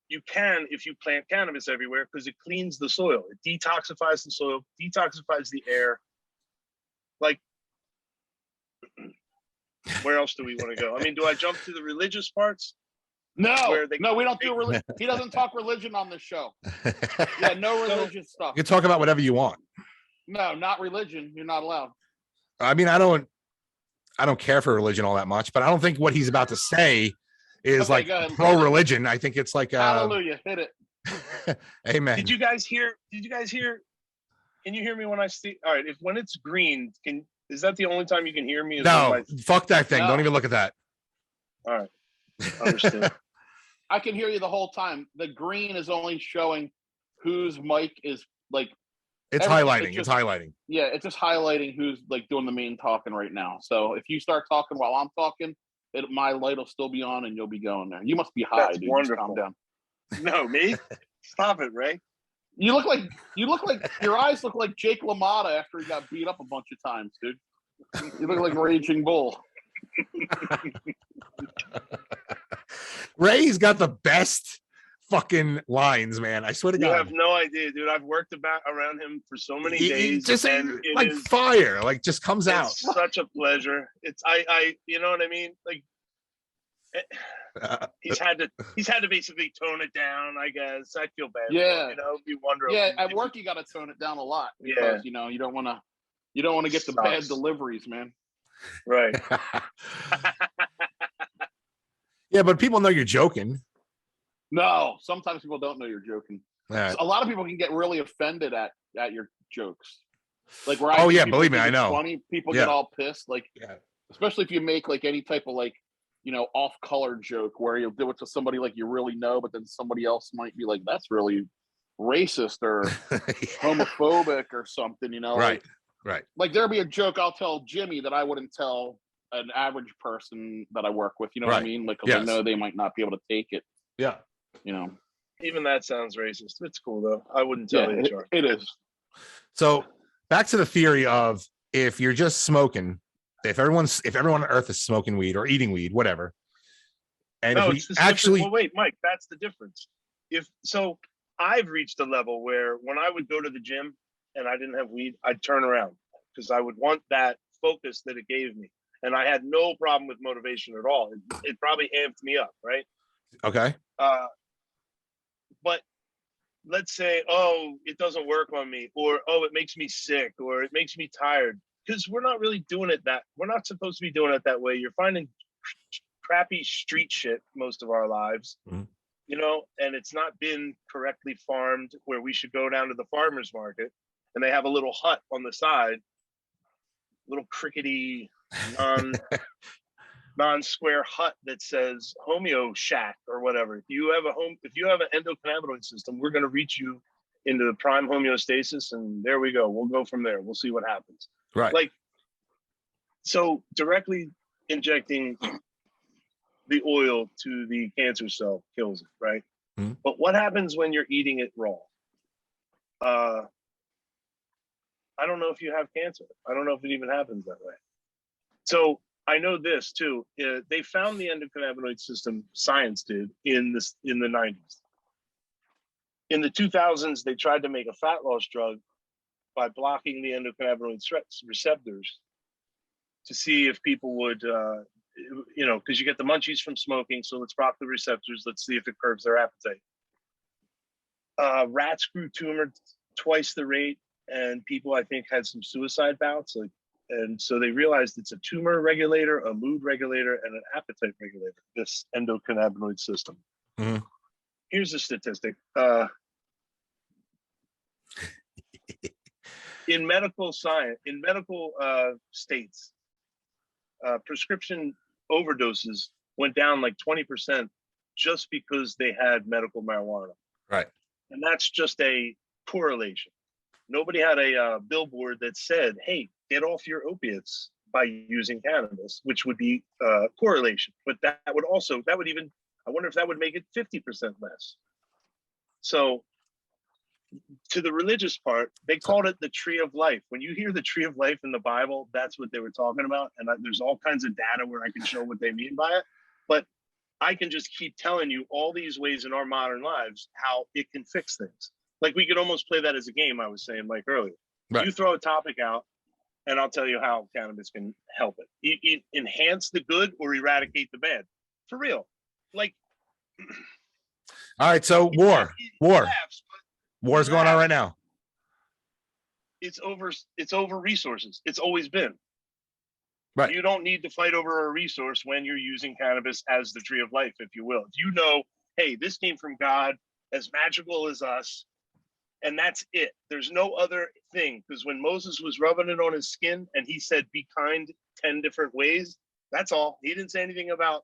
You can if you plant cannabis everywhere because it cleans the soil. It detoxifies the soil, detoxifies the air. Like, where else do we want to go? I mean, do I jump to the religious parts? No, no, we don't do religion. He doesn't talk religion on this show. Yeah, no religious stuff. You can talk about whatever you want. No, not religion. You're not allowed. I mean, I don't care for religion all that much, but I don't think what he's about to say is Okay, like pro-religion. I think it's like hallelujah, hit it. Amen. Did you guys hear? Can you hear me when I see? All right, when it's green, is that the only time you can hear me? No, fuck that thing. No. Don't even look at that. All right, understood. I can hear you the whole time. The green is only showing whose mic is like. It's highlighting. It's highlighting. Yeah, it's just highlighting who's like doing the main talking right now. So if you start talking while I'm talking, my light will still be on and you'll be going there. You must be high, That's dude. wonderful. Just calm down. No, me? Stop it, Ray. You look like your eyes look like Jake LaMotta after he got beat up a bunch of times, dude. You look like Raging Bull. Ray's got the best fucking lines, man. I swear to God. You have no idea, dude. I've worked around him for so many days. Just and like fire, like just comes out. It's such a pleasure. It's I you know what I mean? Like he's had to basically tone it down, I guess. I feel bad. Yeah. You know, it'd be wonderful. Yeah, at work you gotta tone it down a lot because you know you don't wanna get the bad deliveries, man. Right. Yeah, but people know you're joking. No, sometimes people don't know you're joking. Right. A lot of people can get really offended at your jokes. Like where oh yeah, believe me, I know. Funny people get all pissed, like especially if you make like any type of like off-color joke where you'll do it to somebody like you really know, but then somebody else might be like, "That's really racist or homophobic or something," Right, right. Like there'll be a joke I'll tell Jimmy that I wouldn't tell an average person that I work with. You know what I mean? Like, 'cause I know they might not be able to take it. Yeah. Even that sounds racist. It's cool though. I wouldn't tell you. It is. So back to the theory of if you're just smoking, if everyone on earth is smoking weed or eating weed, whatever. And if we actually wait, Mike, that's the difference. I've reached a level where when I would go to the gym and I didn't have weed, I'd turn around because I would want that focus that it gave me. And I had no problem with motivation at all. It probably amped me up, right? Okay. But let's say, oh, it doesn't work on me, or oh, it makes me sick, or it makes me tired. Because we're not really doing it we're not supposed to be doing it that way. You're finding crappy street shit most of our lives, and it's not been correctly farmed where we should go down to the farmer's market and they have a little hut on the side, little crickety non-square hut that says Homeo Shack or whatever. If you have an endocannabinoid system, we're going to reach you into the prime homeostasis, and there we go. We'll go from there. We'll see what happens. Right. Like, so directly injecting the oil to the cancer cell kills it, right? Mm-hmm. But what happens when you're eating it raw? I don't know if you have cancer. I don't know if it even happens that way. So I know this too. They found the endocannabinoid system, science did, in the 90s. In the 2000s, they tried to make a fat loss drug by blocking the endocannabinoid receptors to see if people would, because you get the munchies from smoking. So let's block the receptors. Let's see if it curbs their appetite. Rats grew tumor twice the rate, and people, I think, had some suicide bouts. And so they realized it's a tumor regulator, a mood regulator, and an appetite regulator, this endocannabinoid system. Mm-hmm. Here's a statistic. In medical science, in medical states, prescription overdoses went down like 20% just because they had medical marijuana. Right. And that's just a correlation. Nobody had a billboard that said, hey, get off your opiates by using cannabis, which would be correlation. But I wonder if that would make it 50% less. So to the religious part, they called it the tree of life. When you hear the tree of life in the Bible, that's what they were talking about. And there's all kinds of data where I can show what they mean by it. But I can just keep telling you all these ways in our modern lives how it can fix things. Like we could almost play that as a game, I was saying, Mike, earlier. Right. You throw a topic out, and I'll tell you how cannabis can help it. Enhance the good or eradicate the bad. For real. Like, All right. So war. War's going on right now. It's over resources. It's always been. Right. You don't need to fight over a resource when you're using cannabis as the tree of life, if you will. If you know, hey, this came from God, as magical as us, and that's it. There's no other thing. Because when Moses was rubbing it on his skin and he said, be kind 10 different ways, that's all. He didn't say anything about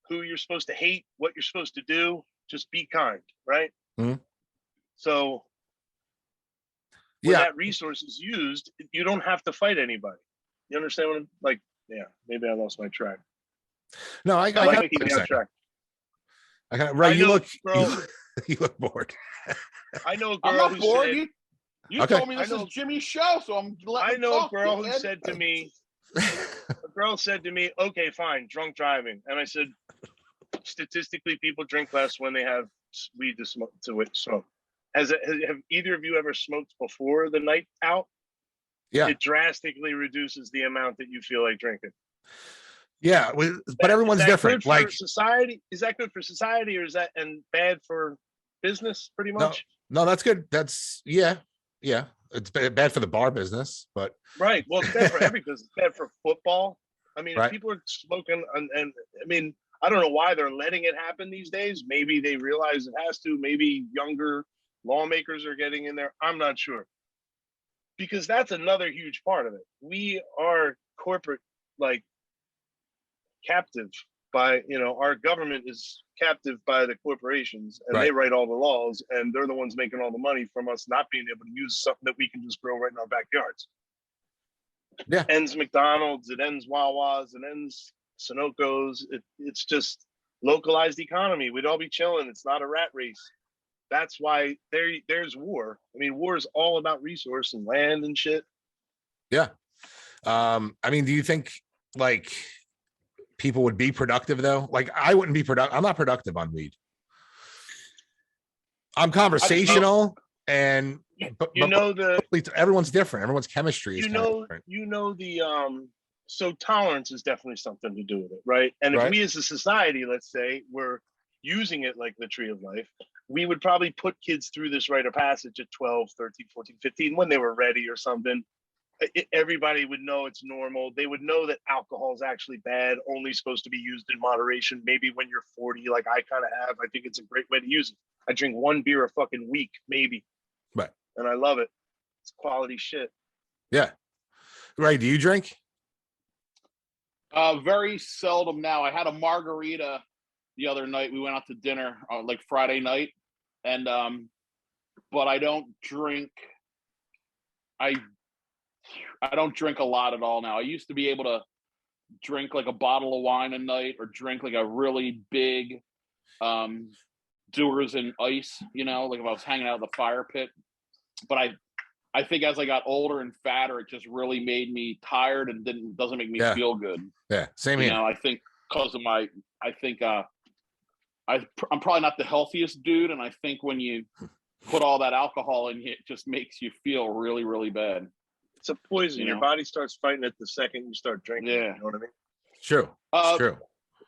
who you're supposed to hate, what you're supposed to do. Just be kind, right? Mm-hmm. So when that resource is used, you don't have to fight anybody. You understand what I'm like? Yeah, maybe I lost my track. No, I got track. Right, you look bored. I know a girl I'm not who bored. said, you told me this is Jimmy's show, so I'm letting I know talk, a girl who man. said to me, okay, fine, drunk driving. And I said, statistically, people drink less when they have weed to smoke. Have either of you ever smoked before the night out? Yeah. It drastically reduces the amount that you feel like drinking. Yeah, but everyone's different. Like society, is that good for society, or is that and bad for business? Pretty much. No, that's good. That's yeah. It's bad for the bar business, but right. Well, it's bad for every business. It's bad for football. I mean, right. If people are smoking, and I mean, I don't know why they're letting it happen these days. Maybe they realize it has to. Maybe younger lawmakers are getting in there. I'm not sure. Because that's another huge part of it. We are corporate, like, captive by, our government is captive by the corporations, and they write all the laws, and they're the ones making all the money from us not being able to use something that we can just grow right in our backyards. Yeah. It ends McDonald's, it ends Wawa's, it ends Sunoco's. It's just localized economy. We'd all be chilling. It's not a rat race. That's why there's war. I mean, war is all about resource and land and shit. Yeah. I mean, do you think like people would be productive though? Like I wouldn't be productive. I'm not productive on weed. I'm conversational but everyone's different. Everyone's chemistry is different. So tolerance is definitely something to do with it, right? And if we as a society, let's say, were using it like the tree of life, we would probably put kids through this rite of passage at 12, 13, 14, 15 when they were ready or something. Everybody would know it's normal. They would know that alcohol is actually bad, only supposed to be used in moderation. Maybe when you're 40, like I kind of have. I think it's a great way to use it. I drink one beer a fucking week, maybe. Right. And I love it. It's quality shit. Yeah. Right. Do you drink? Very seldom now. I had a margarita the other night. We went out to dinner like Friday night, and but I don't drink. I don't drink a lot at all now. I used to be able to drink like a bottle of wine a night, or drink like a really big Dewar's and ice, like if I was hanging out at the fire pit. But I think as I got older and fatter, it just really made me tired and doesn't make me feel good. Yeah, same here. I think because of I'm probably not the healthiest dude, and I think when you put all that alcohol in you, it just makes you feel really, really bad. It's a poison. Your body starts fighting it the second you start drinking. Yeah. You know what I mean? True. It's true.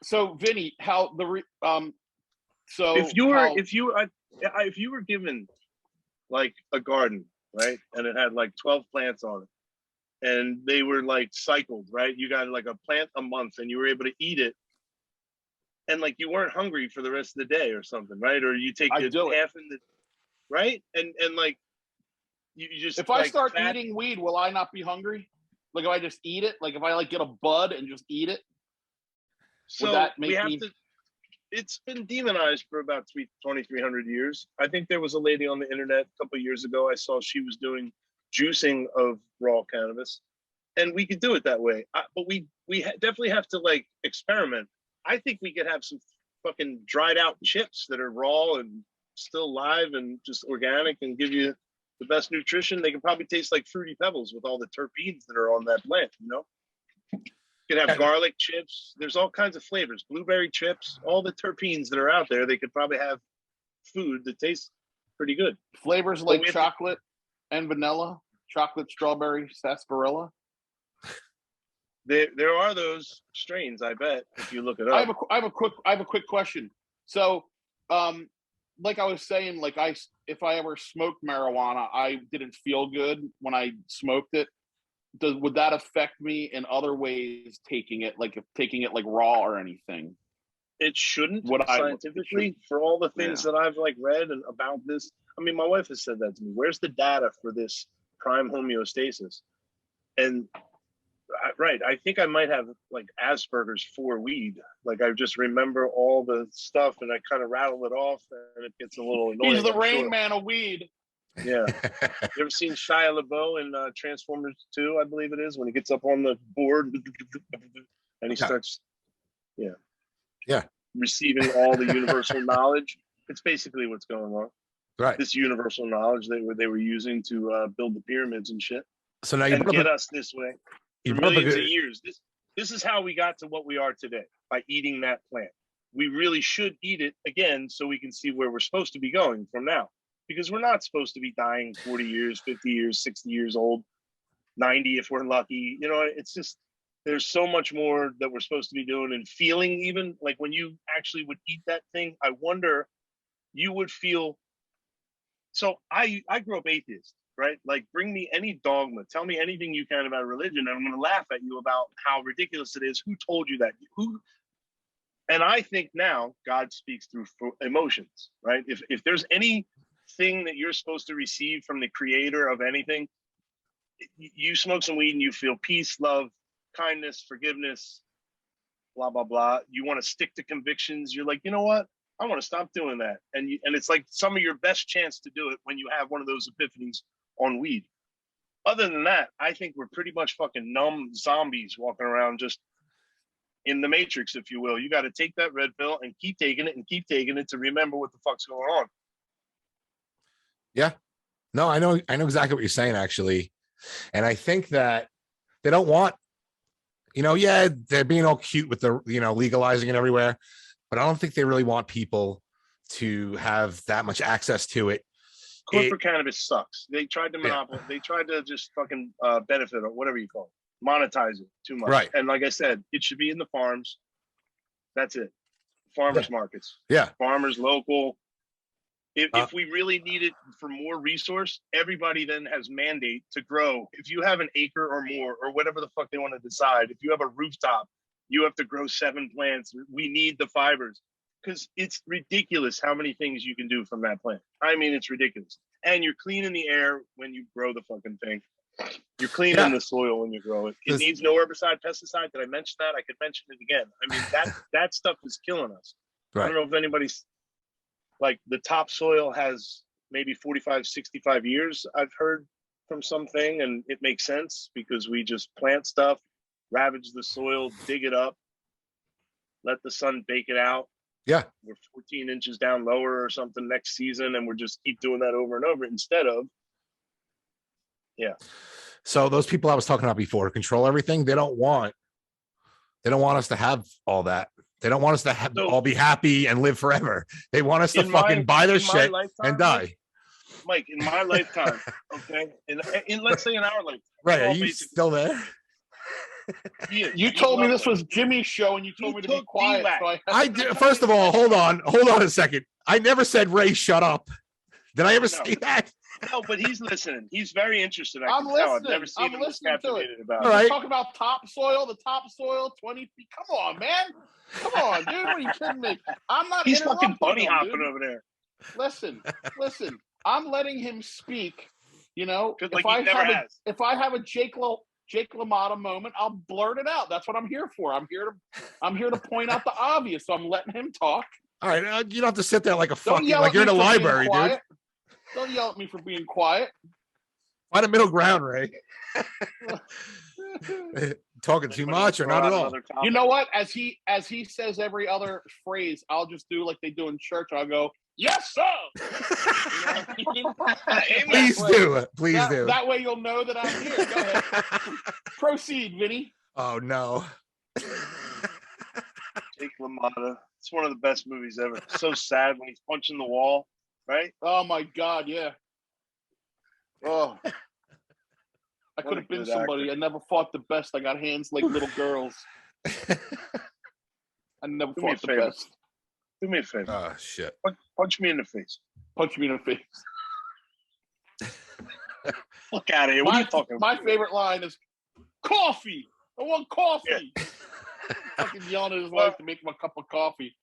So Vinny, if you were given like a garden, right, and it had like 12 plants on it, and they were like cycled, right? You got like a plant a month, and you were able to eat it, and like you weren't hungry for the rest of the day or something, right? Or you take half in the right, and like you just. If I start eating weed, will I not be hungry? Like if I just eat it, like if I like get a bud and just eat it, so would that make me? It's been demonized for about 2,300 years. I think there was a lady on the internet a couple of years ago. I saw she was doing juicing of raw cannabis, and we could do it that way. But we definitely have to like experiment. I think we could have some fucking dried out chips that are raw and still live and just organic and give you the best nutrition. They can probably taste like Fruity Pebbles with all the terpenes that are on that plant, you know? You can have garlic chips. There's all kinds of flavors. Blueberry chips, all the terpenes that are out there. They could probably have food that tastes pretty good. Flavors like chocolate and vanilla, chocolate, strawberry, sarsaparilla. There are those strains, I bet, if you look it up. I have a quick question. So, like I was saying, like if I ever smoked marijuana, I didn't feel good when I smoked it. Would that affect me in other ways taking it, like raw or anything? It shouldn't scientifically, for all the things that I've like read and about this. I mean, my wife has said that to me. Where's the data for this prime homeostasis? And I think I might have like Asperger's for weed. Like I just remember all the stuff and I kind of rattle it off and it gets a little annoying. He's the Rain Man of weed. Yeah. You ever seen Shia LaBeouf in Transformers 2, I believe it is, when he gets up on the board and he starts receiving all the universal knowledge? It's basically what's going on. Right. This universal knowledge they were using to build the pyramids and shit. So now you get us this way for millions of years. This is how we got to what we are today, by eating that plant. We really should eat it again so we can see where we're supposed to be going from now. Because we're not supposed to be dying 40 years, 50 years, 60 years old, 90 if we're lucky. You know, it's just, there's so much more that we're supposed to be doing and feeling. Even like when you actually would eat that thing, I wonder, you would feel. So I grew up atheist, right? Like bring me any dogma, tell me anything you can about religion, and I'm going to laugh at you about how ridiculous it is. Who told you that? And I think now God speaks through emotions, right? If there's any thing that you're supposed to receive from the creator of anything, you smoke some weed and you feel peace, love, kindness, forgiveness, blah blah blah. You want to stick to convictions. You're like, you know what, I want to stop doing that. And it's like some of your best chance to do it when you have one of those epiphanies on weed. Other than that, I think we're pretty much fucking numb zombies walking around just in the matrix, if you will. You got to take that red pill and keep taking it to remember what the fuck's going on. Yeah, no, I know exactly what you're saying, actually. And I think that they don't want, they're being all cute with the, legalizing it everywhere, but I don't think they really want people to have that much access to it. Corporate cannabis sucks. They tried to monopolize, they tried to just fucking benefit or whatever you call it, monetize it too much. Right. And like I said, it should be in the farms. That's it. Farmers markets. Yeah. Farmers, local. If we really need it for more resource, everybody then has mandate to grow. If you have an acre or more, or whatever the fuck they want to decide, if you have a rooftop, you have to grow 7 plants. We need the fibers because it's ridiculous how many things you can do from that plant. I mean, it's ridiculous. And you're cleaning the air when you grow the fucking thing. You're cleaning the soil when you grow it. It needs no herbicide, pesticide. Did I mention that? I could mention it again. I mean, that stuff is killing us. Right. I don't know if anybody's like the topsoil has maybe 45, 65 years, I've heard from something, and it makes sense because we just plant stuff, ravage the soil, dig it up, let the sun bake it out. Yeah. We're 14 inches down lower or something next season, and we're just keep doing that over and over instead of, So those people I was talking about before control everything. They don't want us to have all that. They don't want us to all be happy and live forever. They want us to fucking buy their shit and die. Mike, in my lifetime, okay? In let's say in our lifetime. Right, are you still there? You told me this was Jimmy's show and you told me to be quiet. So I did. First of all, hold on a second. I never said, Ray, shut up. Did I ever say that? No, but he's listening. He's very interested. I'm listening. I've never seen him captivated about it. All right. Talk about topsoil, the topsoil, 20 feet. Come on, man. Come on, dude. What are you kidding me? I'm not. He's fucking bunny hopping over there. Listen. I'm letting him speak. Like if I have a Jake LaMotta moment, I'll blurt it out. That's what I'm here for. I'm here to point out the obvious. So I'm letting him talk. All right, you don't have to sit there like a fucking like you're in a library, dude. Don't yell at me for being quiet. Find a middle ground, Ray. Talking too Anybody much or throw not at out all? another You topic? know what? As he says every other phrase, I'll just do like they do in church. I'll go, yes, sir. You know what I mean? Please That way- do. Please that, do. That way you'll know that I'm here. Go ahead. Proceed, Vinny. Oh no. Jake LaMotta. It's one of the best movies ever. So sad when he's punching the wall, right? Oh my God, yeah. Oh. I What could a have been good somebody. actor. I never fought the best. I got hands like little girls. I never Do me a fought the favor. best. Do me a favor. Oh shit. Punch me in the face. Punch me in the face. Look out of here. What are you talking My about? favorite line is coffee. I want coffee. Fucking yelling at his wife to make him a cup of coffee.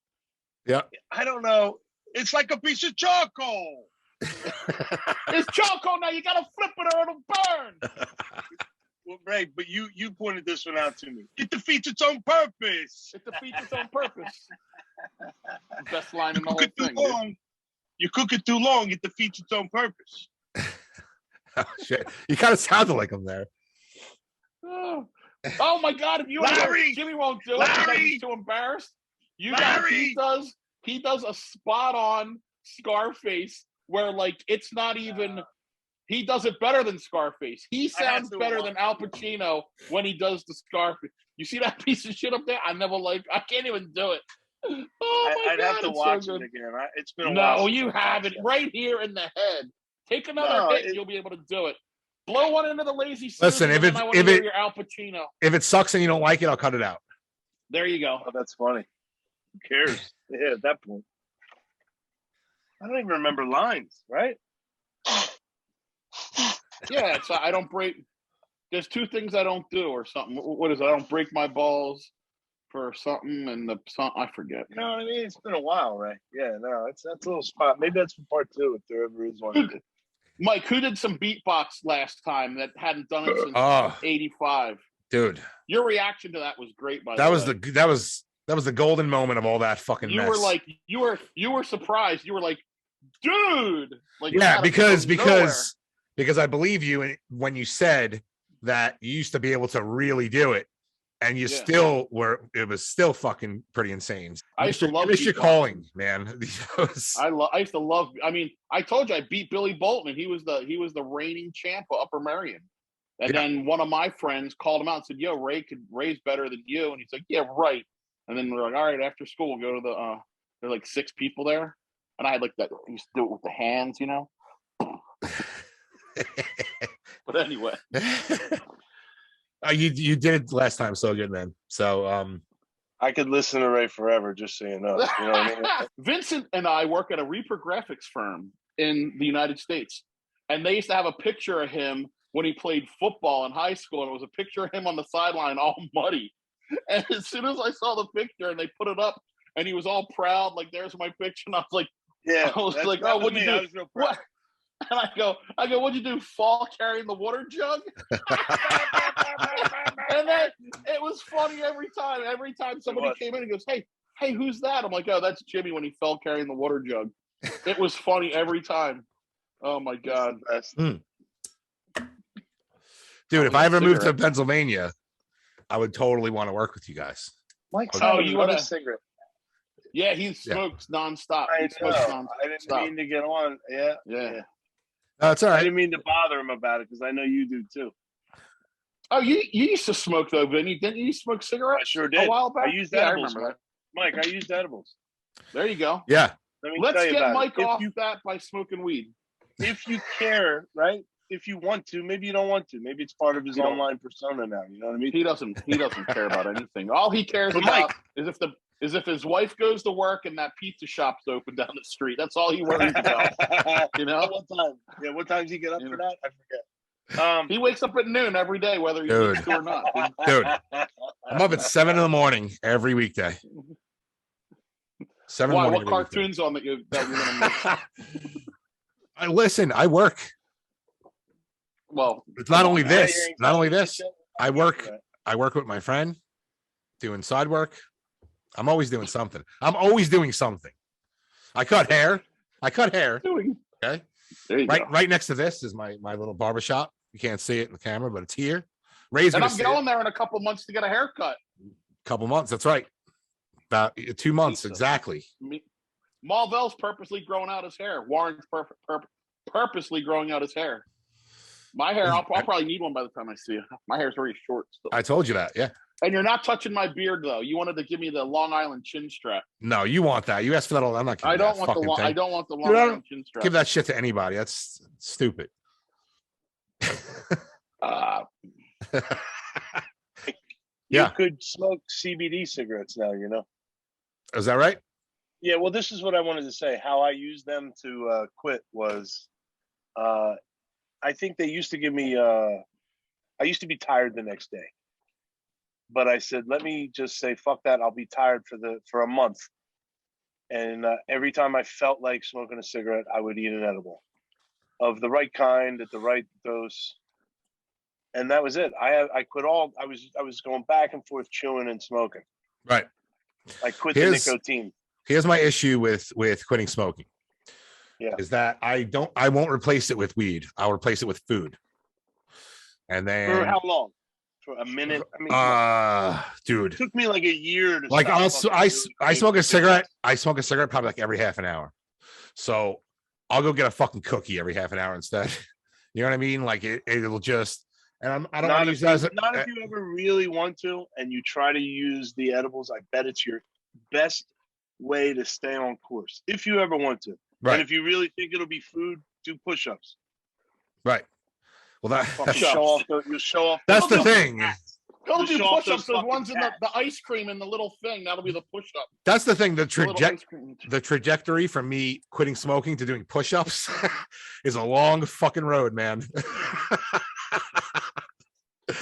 I don't know. It's like a piece of charcoal. It's charcoal now. You gotta flip it or it'll burn. Well, Ray, but you pointed this one out to me. It defeats its own purpose. It defeats its own purpose. Best line You in the cook whole it too thing. Dude. long. You cook it too long, it defeats its own purpose. Oh shit. You kind of sounded like him there. Oh my God! If you Larry! Jimmy won't do it because Larry! he's too embarrassed. You guys, he does a spot on Scarface where like it's not even. He does it better than Scarface. He sounds better than Al Pacino when he does the Scarface. You see that piece of shit up there? I can't even do it. Oh my I'd God, have to it's watch so it good. again. It's been a while. No, since you I watched have it that. right here in the head. Take another hit, and you'll be able to do it. Blow one into the lazy Susan. Listen, if and then I want to hear your Al Pacino. If it sucks and you don't like it, I'll cut it out. There you go. Oh, that's funny. Who cares? Yeah, at that point. I don't even remember lines, right? Yeah, it's I don't break. There's two things I don't do, or something. What is it? I don't break my balls for something, and the something I forget. You know what I mean? It's been a while, right? Yeah, no, that's a little spot. Maybe that's for part 2 if there ever is one. Mike, who did some beatbox last time that hadn't done it since Oh, '85? dude. Your reaction to that was great. By That the was way. that was the golden moment of all that fucking You mess. were like you were surprised. You were like, dude. Like yeah, out of because nowhere. I believe you when you said that you used to be able to really do it, and you still were. It was still fucking pretty insane. I used to love your beatboxing. calling, man. I used to love. I mean, I told you I beat Billy Bolton, and he was the reigning champ of Upper Merion. And then one of my friends called him out and said, "Yo, Ray's better than you." And he's like, "Yeah, right." And then we're like, "All right, after school, we'll go to the." There are like 6 people there, and I had like that. I used to do it with the hands, you know. But anyway, you did it last time so good, man. So I could listen to Ray forever, just so you know. You know what I mean? Vincent and I work at a Reaper graphics firm in the United States, and they used to have a picture of him when he played football in high school, and it was a picture of him on the sideline all muddy. And as soon as I saw the picture and they put it up and he was all proud, like, there's my picture. And I was like, Yeah. I was like, oh, what'd you do? What? And I go, what'd you do? Fall carrying the water jug? And then it was funny every time. Every time somebody came in and goes, hey, who's that? I'm like, oh, that's Jimmy when he fell carrying the water jug. It was funny every time. Oh my God. dude, if I ever moved to Pennsylvania, I would totally want to work with you guys. Mike, you want a cigarette? Yeah, he smokes nonstop. I didn't mean to get on. Yeah. No, it's all right. I didn't mean to bother him about it because I know you do too. Oh, you used to smoke though, Vinny. Didn't you smoke cigarettes? I sure did. A while back? I used I edibles. remember that. Mike, I used edibles. There you go. Yeah. Let's get Mike off that by smoking weed. If you care, right? If you want to, maybe you don't want to. Maybe it's part of his online persona now. You know what I mean? He doesn't care about anything. All he cares about is if his wife goes to work and that pizza shop's open down the street. That's all he worries about. You know? What time? Yeah, what time does he get up for that? I forget. He wakes up at noon every day, whether he needs to or not. Dude, I'm up at 7 a.m. every weekday. 7 Why? a.m. What cartoons on that you're gonna miss? I work. Well, it's not only this. Not only this. I work with my friend doing side work. I'm always doing something. I cut hair. Okay. There you go. Right next to this is my little barbershop. You can't see it in the camera, but it's here. Ray's And gonna I'm see going it. there in a couple months to get a haircut. Couple months. That's right. About 2 months Jesus. exactly. Marvell's purposely growing out his hair. Warren's purposely growing out his hair. My hair, I'll probably need one by the time I see it. My hair's very short still. I told you that. Yeah. And you're not touching my beard though. You wanted to give me the Long Island chin strap. No, you want that. You asked for that all. I'm not giving I don't that want the fucking long. thing. I don't want the Long Dude, I don't Island chin strap. Give that shit to anybody. That's stupid. You Yeah. could smoke CBD cigarettes now, you know. Is that right? Yeah, well, this is what I wanted to say. How I used them to quit was, I think they used to give me. I used to be tired the next day, but I said, let me just say, fuck that. I'll be tired for a month, and every time I felt like smoking a cigarette, I would eat an edible of the right kind at the right dose, and that was it. I quit all. I was going back and forth chewing and smoking. Right. I quit Here's- the nicotine. Here's my issue with quitting smoking. Yeah. Is that I won't replace it with weed. I'll replace it with food. And then For how long? For a minute? I mean, dude. it took me like a year to Like stop I fucking I doing smoke a it. cigarette. I smoke a cigarette probably like every half an hour. So I'll go get a fucking cookie every half an hour instead. You know what I mean? Like it'll just and I don't want to use that as a, Not if you ever really want to and you try to use the edibles. I bet it's your best way to stay on course if you ever want to. right. And if you really think it'll be food, do push-ups. Right. Well, Fucking that's show off. You'll show off. that's the those thing. abs. Go Just do show off push-ups. those There's fucking ones in abs. the ice cream and the little thing. That'll be the push-up. That's the thing. The little ice cream. The trajectory from me quitting smoking to doing push-ups is a long fucking road, man.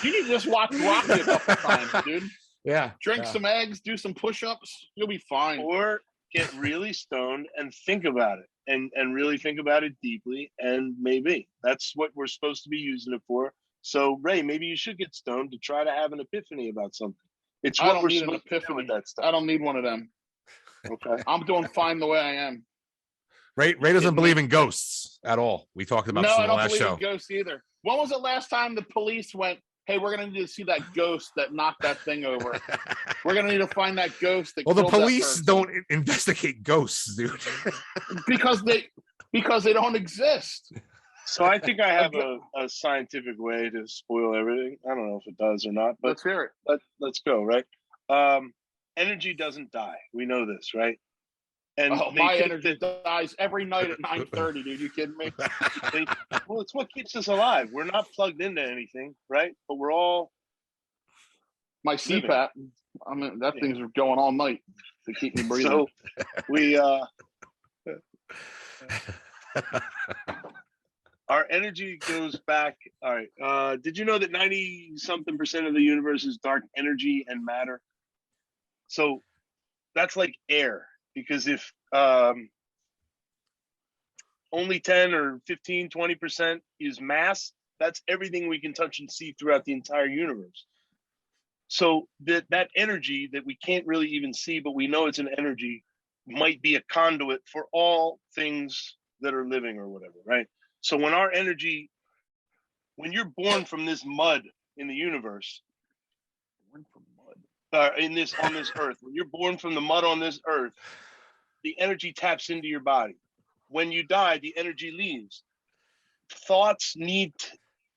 You need to just watch Rocky a couple times, dude. Yeah. Drink yeah. some eggs, do some push-ups. You'll be fine. Or get really stoned and think about it and really think about it deeply. And maybe that's what we're supposed to be using it for. So Ray, maybe you should get stoned to try to have an epiphany about something. It's I what don't we're need an supposed to do epiphany. with that stuff. I don't need one of them. Okay. I'm doing fine the way I am. Ray doesn't believe in ghosts at all. We talked about No, this in I the don't last believe show. in ghosts either. When was the last time the police went, hey, we're going to need to see that ghost that knocked that thing over. We're going to need to find that ghost that Well, the killed that police person." don't investigate ghosts, dude. because they don't exist. So I think I have a scientific way to spoil everything. I don't know if it does or not, but Let's hear it. let's go, right? Energy doesn't die. We know this, right? And Oh, they my think energy that- dies every night at 9:30, dude. You kidding me? well, it's what keeps us alive. We're not plugged into anything, right? But we're all My CPAP. I mean, that thing's going all night to keep me breathing. so we our energy goes back. All right. Did you know that 90-something% of the universe is dark energy and matter? So that's like air, because if only 10 or 15, 20% is mass, that's everything we can touch and see throughout the entire universe. So that energy that we can't really even see, but we know it's an energy, might be a conduit for all things that are living or whatever, right? So when our energy, when you're born from this mud in the universe, on this earth, when you're born from the mud on this earth, the energy taps into your body. When you die, the energy leaves. Thoughts need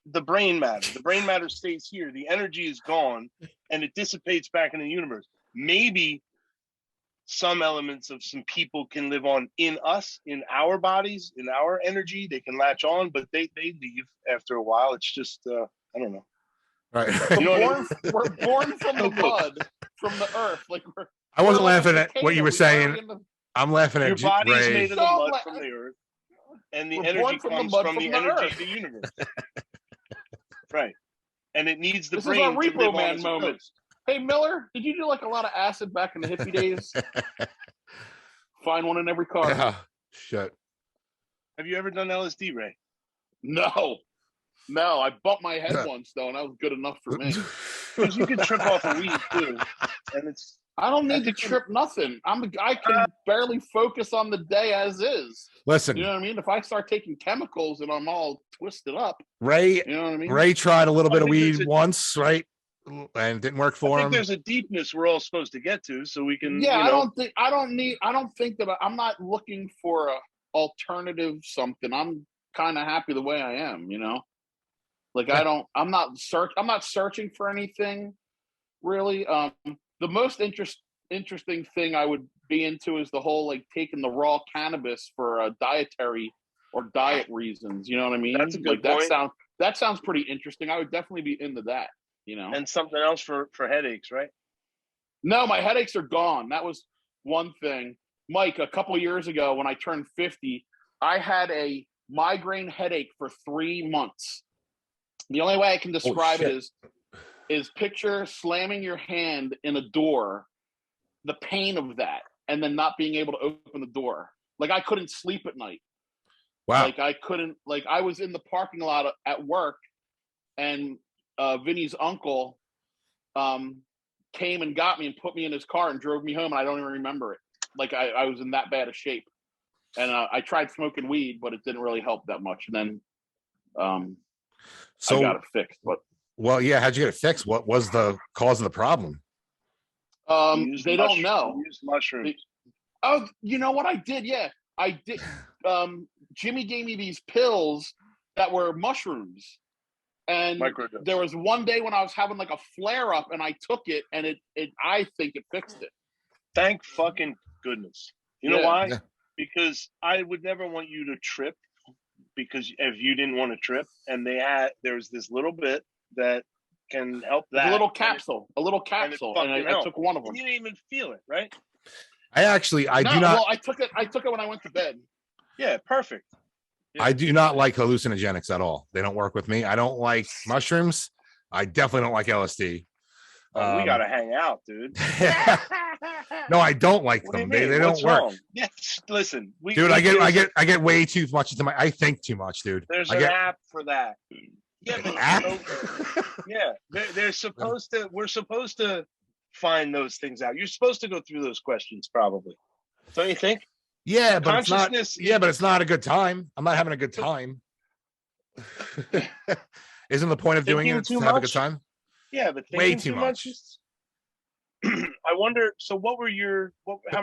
the brain matter. The brain matter stays here. The energy is gone and it dissipates back in the universe. Maybe some elements of some people can live on in us, in our bodies, in our energy. They can latch on, but they leave after a while. It's just, I don't know. Right. You know what I mean? We're born from the mud, from the earth. Like I wasn't we're like laughing a at what you potato. were We saying. bury in the- I'm laughing Your at body's Ray. made of the Don't mud let- from the earth, and the We're energy born from the comes mud from from the the energy earth. of the universe. Right. And it needs the This is brain our to Repo live on Man as it moment. goes. Hey Miller, did you do like a lot of acid back in the hippie days? Find one in every car. Yeah. Shit. Have you ever done LSD, Ray? No, I bumped my head once though, and that was good enough for me. Because you can trip off a weed too, and it's I don't need to That's good. trip nothing. I can barely focus on the day as is. Listen, You know what I mean? If I start taking chemicals and I'm all twisted up, Ray, you know what I mean? Ray tried a little I bit of think there's weed a- once, right? And it didn't work I for think him. there's a deepness we're all supposed to get to, so we can. Yeah, you know, I don't think that I'm not looking for a alternative something. I'm kind of happy the way I am, you know? Like Yeah. I'm not searching for anything really. The most interesting thing I would be into is the whole like taking the raw cannabis for dietary or diet reasons. You know what I mean? That's a good like point. that sounds pretty interesting. I would definitely be into that. You know, and something else for headaches, right? no, my headaches are gone. That was one thing. Mike, a couple of years ago when I turned 50, I had a migraine headache for 3 months. The only way I can describe it is picture slamming your hand in a door, the pain of that, and then not being able to open the door. Like I couldn't sleep at night. Wow. Like I couldn't, like I was in the parking lot at work and Vinny's uncle came and got me and put me in his car and drove me home, and I don't even remember it. Like I was in that bad of shape. And I tried smoking weed, but it didn't really help that much. And then I got it fixed. But well, yeah, how'd you get it fixed? What was the cause of the problem? they don't know. Use mushrooms. Oh, you know what I did? Yeah, I did. Jimmy gave me these pills that were mushrooms. And Microdose. there was one day when I was having like a flare up and I took it and I think it fixed it. Thank fucking goodness. You know Yeah. why? Yeah. Because I would never want you to trip, because if you didn't want to trip, and there was this little bit that can help that. A little capsule, and I took one of them. And you didn't even feel it, right? I do not. Well, I took it when I went to bed. Yeah, perfect. Yeah. I do not like hallucinogenics at all. They don't work with me. I don't like mushrooms. I definitely don't like LSD. Oh, we gotta hang out, dude. No, I don't like What do you them. They mean? don't What's work. wrong? Yes, listen, Dude, I get way too much into I think too much, dude. There's I an get app for that. Yeah, but app? yeah, they're supposed to. We're supposed to find those things out. You're supposed to go through those questions, probably. Don't you think? Yeah, but it's not. Consciousness. Yeah, but it's not a good time. I'm not having a good time. Isn't the point of doing Thinking it too to have a good much? time? Yeah, but Way thinking too much. I wonder. So, what were how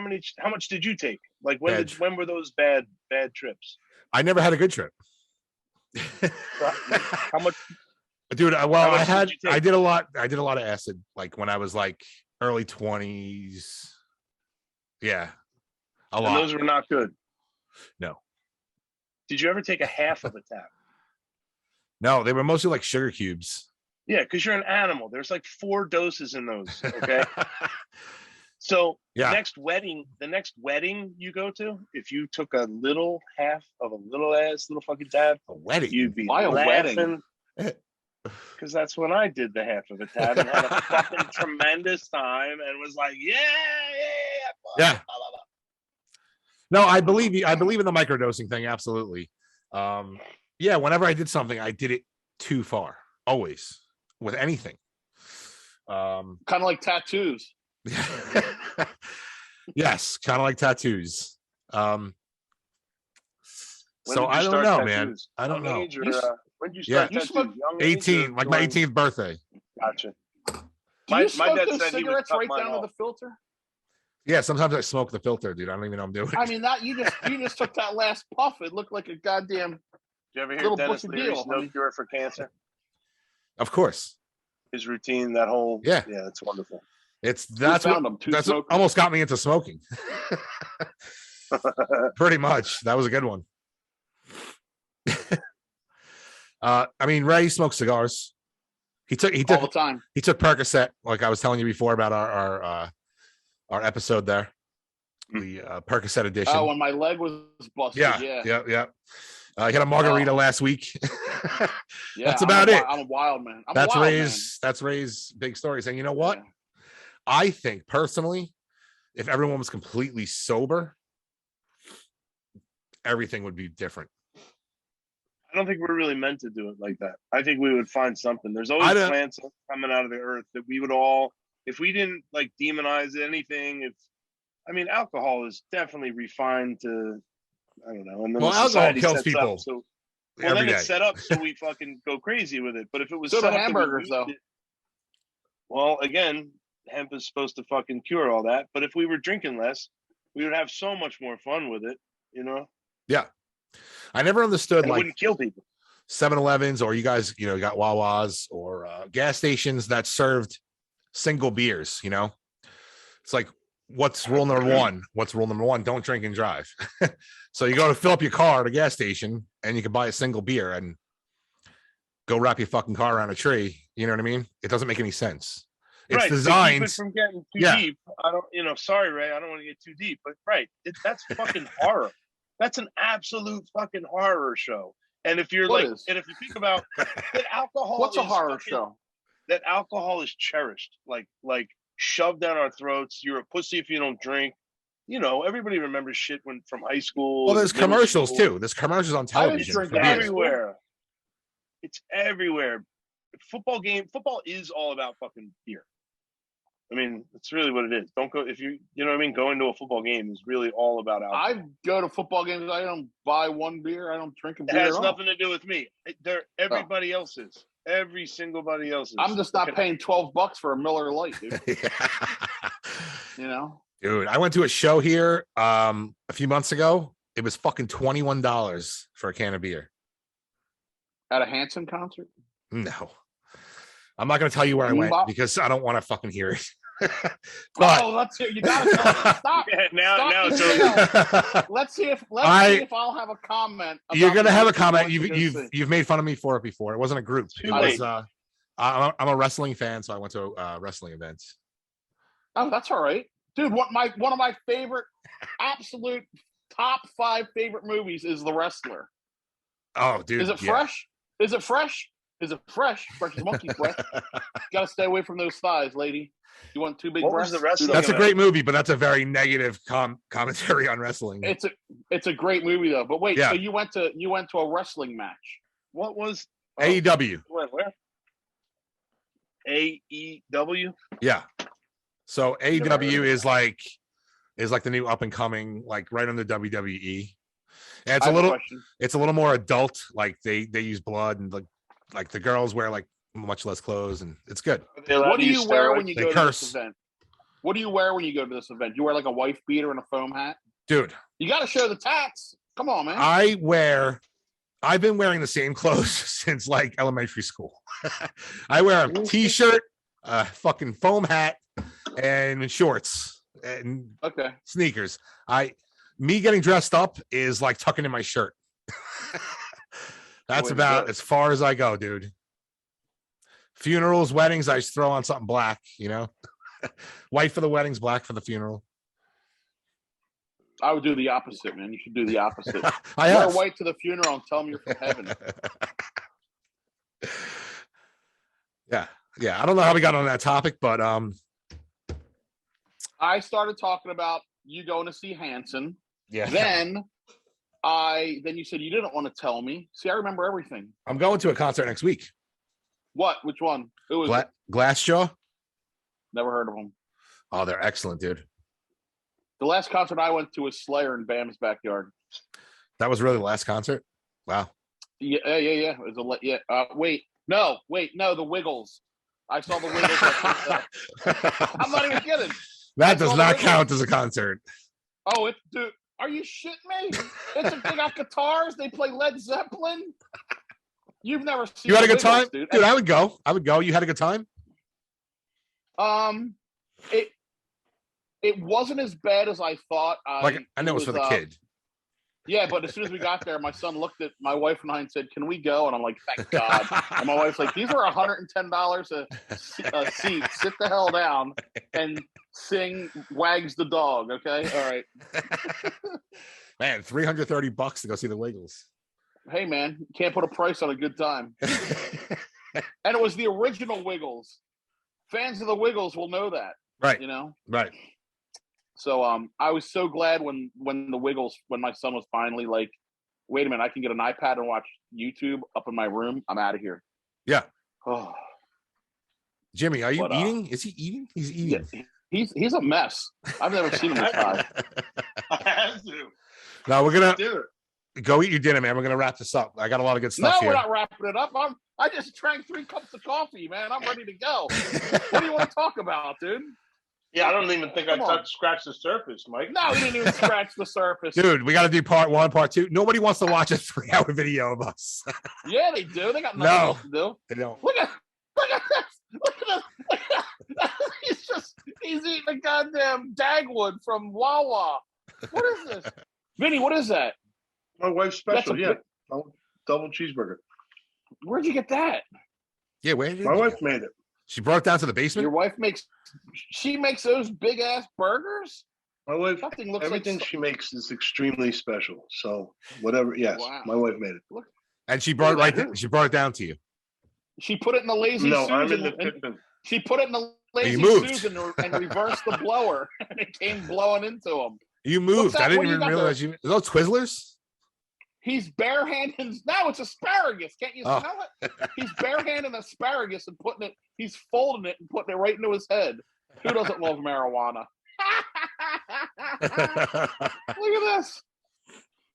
much did you take? Like, Bad. when were those bad trips? I never had a good trip. How much? Dude, How much did you take? I did a lot of acid, like when I was like early 20s. Yeah, a lot. And those were not good. No. Did you ever take a half of a tab? No, they were mostly like sugar cubes. Yeah, because you're an animal. There's like 4 doses in those. Okay. So Yeah. the next wedding you go to, if you took a little half of a little fucking tab, A wedding. you'd be Why a laughing. Because that's when I did the half of a tab and had a fucking tremendous time and was like, yeah. Yeah. Blah, blah, blah. No, I believe you. I believe in the microdosing thing. Absolutely. Yeah, whenever I did something, I did it too far. Always with anything. Kind of like tattoos. Yes, kind of like tattoos. When So did you I don't start know, tattoos? man. I don't Young know. age or, when did you Yeah. start You tattoos? smoke- Young age 18, or like my during- 18th birthday. Gotcha. Do My you smoke dad those said he would cigarettes cut right mine down to off. the filter? Yeah, sometimes I smoke the filter, dude. I don't even know I'm doing it. I mean, that you just took that last puff. It looked like a goddamn. Did you ever hear Little Dennis bush of Leary's deal. No Cure for Cancer? Of course. His routine, that whole Yeah, it's wonderful. that's found what them? Two that's what smokers. almost got me into smoking. Pretty much. That was a good one. I mean, Ray smokes cigars. He took all the time. he took Percocet, like I was telling you before about our episode there, the Percocet edition. Oh, when my leg was busted. yeah. He had a margarita last week. Yeah, That's about it. I'm a wild man. That's a wild Ray's big stories. And you know what? Yeah. I think personally, if everyone was completely sober, everything would be different. I don't think we're really meant to do it like that. I think we would find something. There's always plants coming out of the earth that we would all if we didn't like demonize anything, alcohol is definitely refined to, I don't know. And then Well, the alcohol society kills sets people up, so every then day. it's set up so we fucking go crazy with it. But if it was So set do up that we hamburgers, used though. it, well, again, hemp is supposed to fucking cure all that. But if we were drinking less, we would have so much more fun with it, you know? Yeah. I never understood And it like wouldn't kill people. 7-Elevens, or you guys, got Wawa's or gas stations that served single beers, It's like, what's rule number one? What's rule number one? Don't drink and drive. So you go to fill up your car at a gas station and you can buy a single beer and go wrap your fucking car around a tree. You know what I mean? It doesn't make any sense. It's Right, designed. to keep it from getting too deep. I don't, sorry, Ray, I don't want to get too deep, but that's fucking horror. That's an absolute fucking horror show. And if you're and if you think about that alcohol, what's a horror show? That alcohol is cherished, like shoved down our throats. You're a pussy if you don't drink. Everybody remembers shit from high school. Well, there's commercials too. There's commercials on television. It's everywhere. It's everywhere. Football is all about fucking beer. I mean, it's really what it is. Don't go if you know what I mean. Going to a football game is really all about alcohol. I go to football games. I don't buy one beer. I don't drink a beer. It has nothing to do with me. Everybody else is. Every single body else is. I'm just not paying $12 for a Miller Lite, dude. Dude, I went to a show here a few months ago. It was fucking $21 for a can of beer. At a Hanson concert? No. I'm not going to tell you where I went because I don't want to fucking hear it. But, let's hear. You got to stop. Yeah, now it's over. Let's see if I'll have a comment. You're going to have a comment. You've made fun of me for it before. It wasn't a group. It was I'm a wrestling fan, so I went to a wrestling event. Oh, that's all right. Dude, one of my favorite, absolute top 5 favorite movies is The Wrestler. Oh, dude. Is it fresh? Is it fresh? Is it fresh? Fresh as monkey breath. Got to stay away from those thighs, lady. You want too big breasts? That's a great movie, but that's a very negative commentary on wrestling. It's a great movie though. But wait, so you went to a wrestling match? What was AEW? Where? AEW? Yeah. So AEW is like the new up and coming, like right under WWE. And it's a little more adult. Like they use blood and like the girls wear like much less clothes, and it's good. What do you wear when you go to this event? What do you wear when you go to this event? You wear like a wife beater and a foam hat? Dude. You got to show the tats. Come on, man. I've been wearing the same clothes since like elementary school. I wear a t-shirt, a fucking foam hat, and shorts and sneakers. Me getting dressed up is like tucking in my shirt. That's about as far as I go, dude. Funerals, weddings, I just throw on something black, White for the weddings, black for the funeral. I would do the opposite, man. You should do the opposite. Wear white to the funeral and tell them you're from heaven. Yeah. I don't know how we got on that topic, but I started talking about you going to see Hanson. Yeah. Then you said you didn't want to tell me. See, I remember everything. I'm going to a concert next week. What? Which one? Who was it? Glassjaw? Never heard of them. Oh, they're excellent, dude. The last concert I went to was Slayer in Bam's backyard. That was really the last concert? Wow. Yeah. It was wait, no, the Wiggles. I saw the Wiggles. I'm not even kidding. That does not count as a concert. Oh, dude, are you shitting me? They got guitars. They play Led Zeppelin. You've never seen. You had a good Wiggles, time, dude. I would go. You had a good time. It wasn't as bad as I thought. I know it was for the kid. Yeah, but as soon as we got there, my son looked at my wife and I and said, "Can we go?" And I'm like, "Thank God." And my wife's like, "These are $110 a seat. Sit the hell down and sing Wags the Dog." Okay, all right. Man, $330 to go see the Wiggles. Hey, man, you can't put a price on a good time. And it was the original Wiggles. Fans of the Wiggles will know that, right? Right. So I was so glad when my son was finally like, wait a minute, I can get an iPad and watch YouTube up in my room. I'm out of here. Yeah. Oh. Jimmy, are you But, eating? Is he eating? He's eating. He's a mess. I've never seen him this high. I have to. Now we're gonna Dinner. go eat your dinner, man. We're gonna wrap this up. I got a lot of good stuff No, here. we're not wrapping it up. I just drank 3 cups of coffee, man. I'm ready to go. What do you want to talk about, dude? Yeah, I don't even think Come on. scratched the surface, Mike. No, we didn't even scratch the surface. Dude, we got to do part 1, part 2. Nobody wants to watch a 3-hour video of us. Yeah, they do. They got nothing else to do. They don't. Look at this. Look at this. He's eating a goddamn Dagwood from Wawa. What is this? Vinny, what is that? My wife's special, That's yeah. Double cheeseburger. Where'd you get that? Yeah, where did My you wife get it? made it. She brought it down to the basement. Your wife makes those big ass burgers? My wife, Something looks everything like she makes is extremely special. So whatever, yes, Wow. my wife made it. And she brought it right there. She brought it down to you. She put it in the lazy No, Susan. I'm in the kitchen. She put it in the lazy moved. Susan and reversed the blower, and it came blowing into him. You moved. that? I didn't What do you even got realize you. Those Twizzlers? He's barehanded. No, it's asparagus. Can't you Oh. smell it? He's barehanding asparagus and putting it. He's folding it and putting it right into his head. Who doesn't love marijuana? Look at this.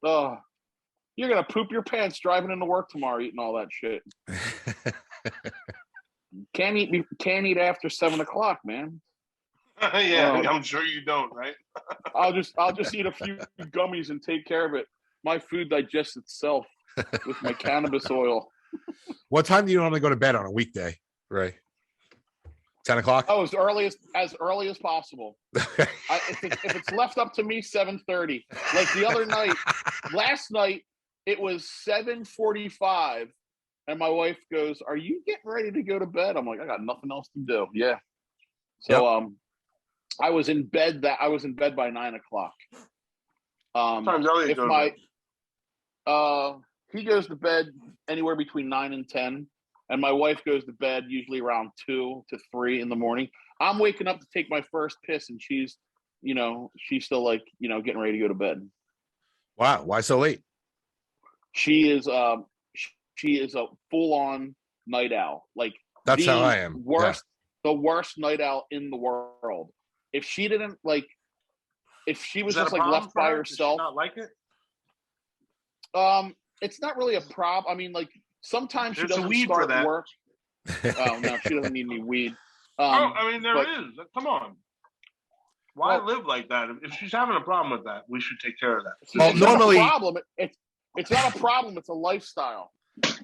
Oh, you're gonna poop your pants driving into work tomorrow, eating all that shit. Can't eat after 7 o'clock, man. Yeah, I'm sure you don't, right? I'll just eat a few gummies and take care of it. My food digests itself with my cannabis oil. What time do you normally go to bed on a weekday, Ray? 10 o'clock? Oh, as early as possible. If it's left up to me, 7:30. Like the other night, last night, it was 7:45, and my wife goes, "Are you getting ready to go to bed?" I'm like, "I got nothing else to do." Yeah. So I was in bed by 9 o'clock. Sometimes Elliot goes to bed. He goes to bed anywhere between 9 and 10. And my wife goes to bed usually around 2 to 3 in the morning. I'm waking up to take my first piss, and she's still like, getting ready to go to bed. Wow. Why so late? She is a full-on night owl. Like That's how I am. The worst night owl in the world. If she didn't like, if she was Is that just a like problem left for by her? Does she herself, not like it? it's not really a problem. I mean, like sometimes she There's a doesn't weed for start that. work. Oh no, she doesn't need any weed. I mean, there but- is. Come on. Why Well- live like that? If she's having a problem with that, we should take care of that. Well, it's normally- not a problem. It's not a problem. It's a lifestyle.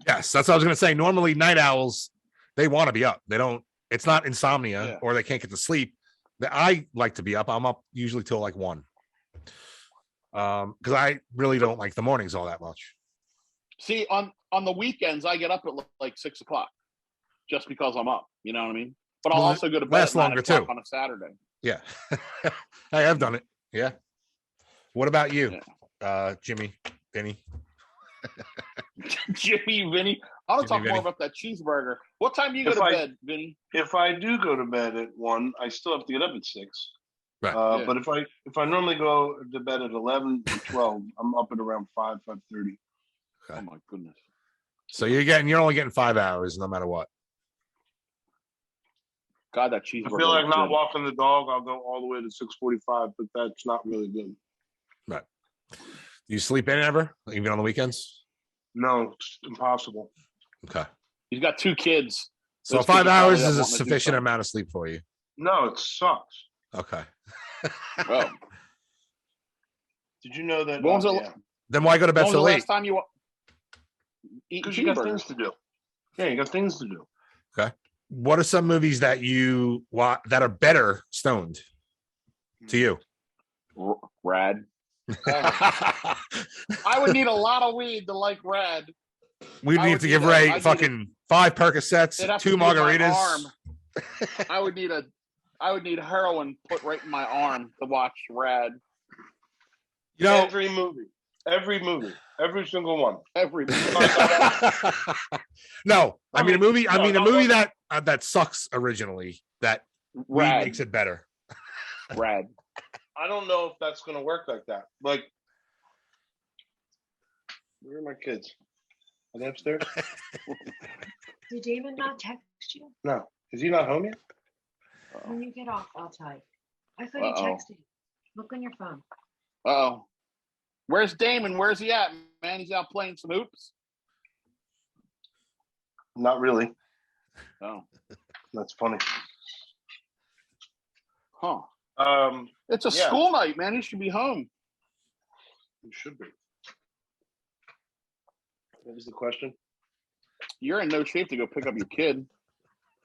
Yes, that's what I was going to say. Normally, night owls, they want to be up. They don't. It's not insomnia Yeah. or they can't get to sleep. I like to be up. I'm up usually till like 1. Because I really don't like the mornings all that much. See, on the weekends, I get up at like 6 o'clock, just because I'm up. You know what I mean? But I'll Well, also go to bed lasts at 9 longer, o'clock too. on a Saturday. Yeah, I have done it. Yeah. What about you, Jimmy, Vinny? Jimmy, Vinny. I want to talk Jimmy, more Vinny. about that cheeseburger. What time do you go If to I- bed, Vinny? If I do go to bed at 1, I still have to get up at 6. Right. Yeah. But if I normally go to bed at 11 or 12, I'm up at around 5:30. Oh my goodness. So you're only getting 5 hours no matter what. God, that I cheeseburger. feel like was not good. walking the dog. I'll go all the way to 6:45, but that's not really good. Do you sleep in ever, even on the weekends? No, it's impossible. Okay. He's got 2 kids. So Those 5 kids are hours probably is a wanting to do sufficient something. amount of sleep for you. No, it sucks. Okay. Oh. Did you know that? When was the- yeah. Then why go to bed When was so the late? last time you eat Because you got cheeseburgers? things to do. Yeah, you got things to do. What are some movies that you watch that are better stoned to you? Rad. I would need a lot of weed to like Rad. We I need would to need give a- Ray I'd need fucking 5 Percocets, It'd have 2 to be in my margaritas. arm. I would need heroin put right in my arm to watch Rad. You know, Every movie, every single one. Every no, I mean a movie. I no, mean a no, movie no. that sucks originally. That Rad. makes it better. Rad. I don't know if that's going to work like that. Like, where are my kids? Are they upstairs? Did David not text you? No. Is he not home yet? When you get off, I'll tell you. I thought Uh-oh. you texted. Look on your phone. Uh-oh. Where's Damon? Where's he at, man? He's out playing some hoops? Not really. Oh. That's funny. Huh. Um, It's a Yeah. school night, man. He should be home. you should be. What was the question? You're in no shape to go pick up your kid.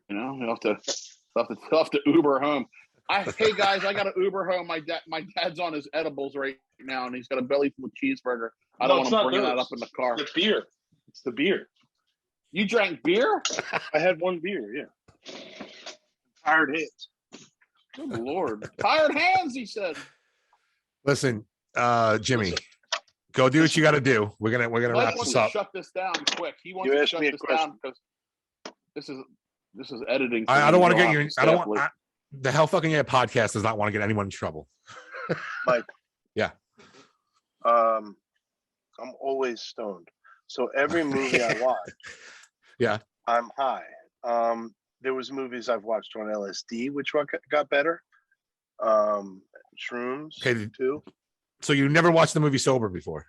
You know, you'll have to Uber home. Hey guys, I got to Uber home. My dad's on his edibles right now, and he's got a belly full of cheeseburger. I don't want to bring that up in the car. The beer. It's the beer. You drank beer? I had one beer. Yeah. Tired hands. Good Lord. Tired hands, he said. Listen, Jimmy, go do what you got to do. We're gonna Mike wrap wants this to up. shut this down quick. He wants You to asked shut me a this question. down because this is editing. I don't want to get you. I don't Staff want the Hell Fucking Yeah podcast does not want to get anyone in trouble. Mike. Yeah. I'm always stoned. So every movie I watch, Yeah. I'm high. There was movies I've watched on LSD, which got better. Shrooms Okay. too. So you never watched the movie sober before?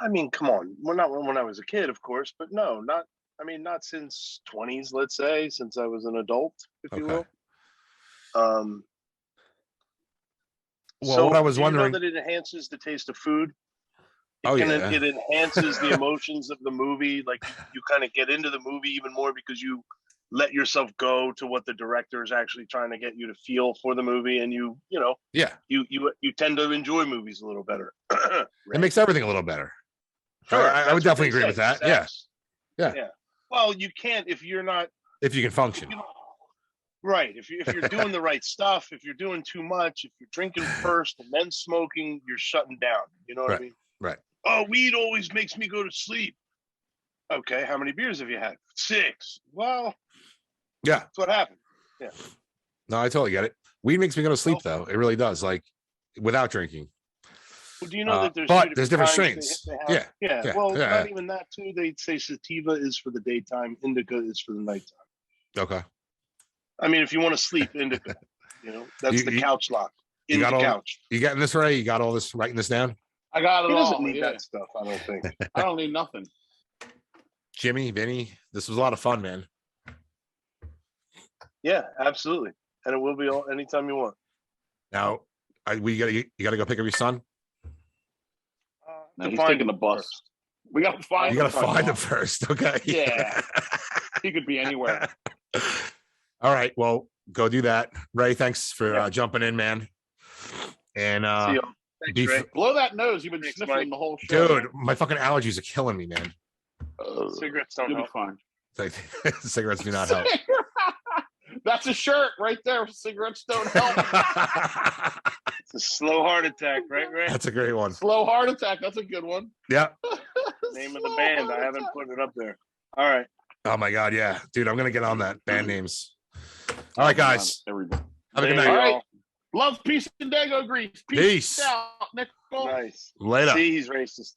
I mean, come on. Well, not when I was a kid, of course, but no, not since 20s, let's say, since I was an adult, if you will. Well, So what I was do you know wondering. that it enhances the taste of food. Yeah. It enhances the emotions of the movie. Like you kind of get into the movie even more because you let yourself go to what the director is actually trying to get you to feel for the movie, and you tend to enjoy movies a little better. It makes everything a little better. Sure, I that's would what definitely they agree say, with that. sex. Yeah. Well, you can't if you're not If you can function. right. If you're doing the right stuff, if you're doing too much, if you're drinking first and then smoking, you're shutting down. You know what I mean? Right. Oh, weed always makes me go to sleep. Okay, how many beers have you had? 6. Well, Yeah. that's what happened. No, I totally get it. Weed makes me go to sleep, though. It really does. Like without drinking. Well, do you know that there's different kinds strains. they have? Yeah. Yeah. Well, Yeah. not even that too. They say sativa is for the daytime, indica is for the nighttime. Okay. I mean, if you want to sleep, indica. That's the couch lock. You In got the all- couch. You getting this right? You got all this, writing this down? I got it He doesn't all. need Yeah. that stuff, I don't think. I don't need nothing. Jimmy, Vinny, this was a lot of fun, man. Yeah, absolutely. And it will be all anytime you want. Now, you gotta go pick up your son. No, he's Find taking him the bus. first. We got to find You gotta him. find him first, okay? Yeah. He could be anywhere. All right, well, go do that. Ray, thanks for Yeah. jumping in, man. And See y'all. Thanks, be Ray. Blow that nose. You've been Thanks, sniffling Mike. the whole show. dude, my fucking allergies are killing me, man. Cigarettes don't You'll be help. fine. Like, cigarettes do not help. That's a shirt right there. Cigarettes don't help. It's a slow heart attack, right, Ray? That's a great one. Slow heart attack. That's a good one. Yeah. Name of the Slow band. heart I haven't attack. put it up there. All right. Oh my god, yeah, dude, I'm gonna get on that band names. All right, guys, Everybody. have a good There night. you All go. right. Love, peace, and Dago grease. Peace. out, Nickel. Nice. Later. See, he's racist.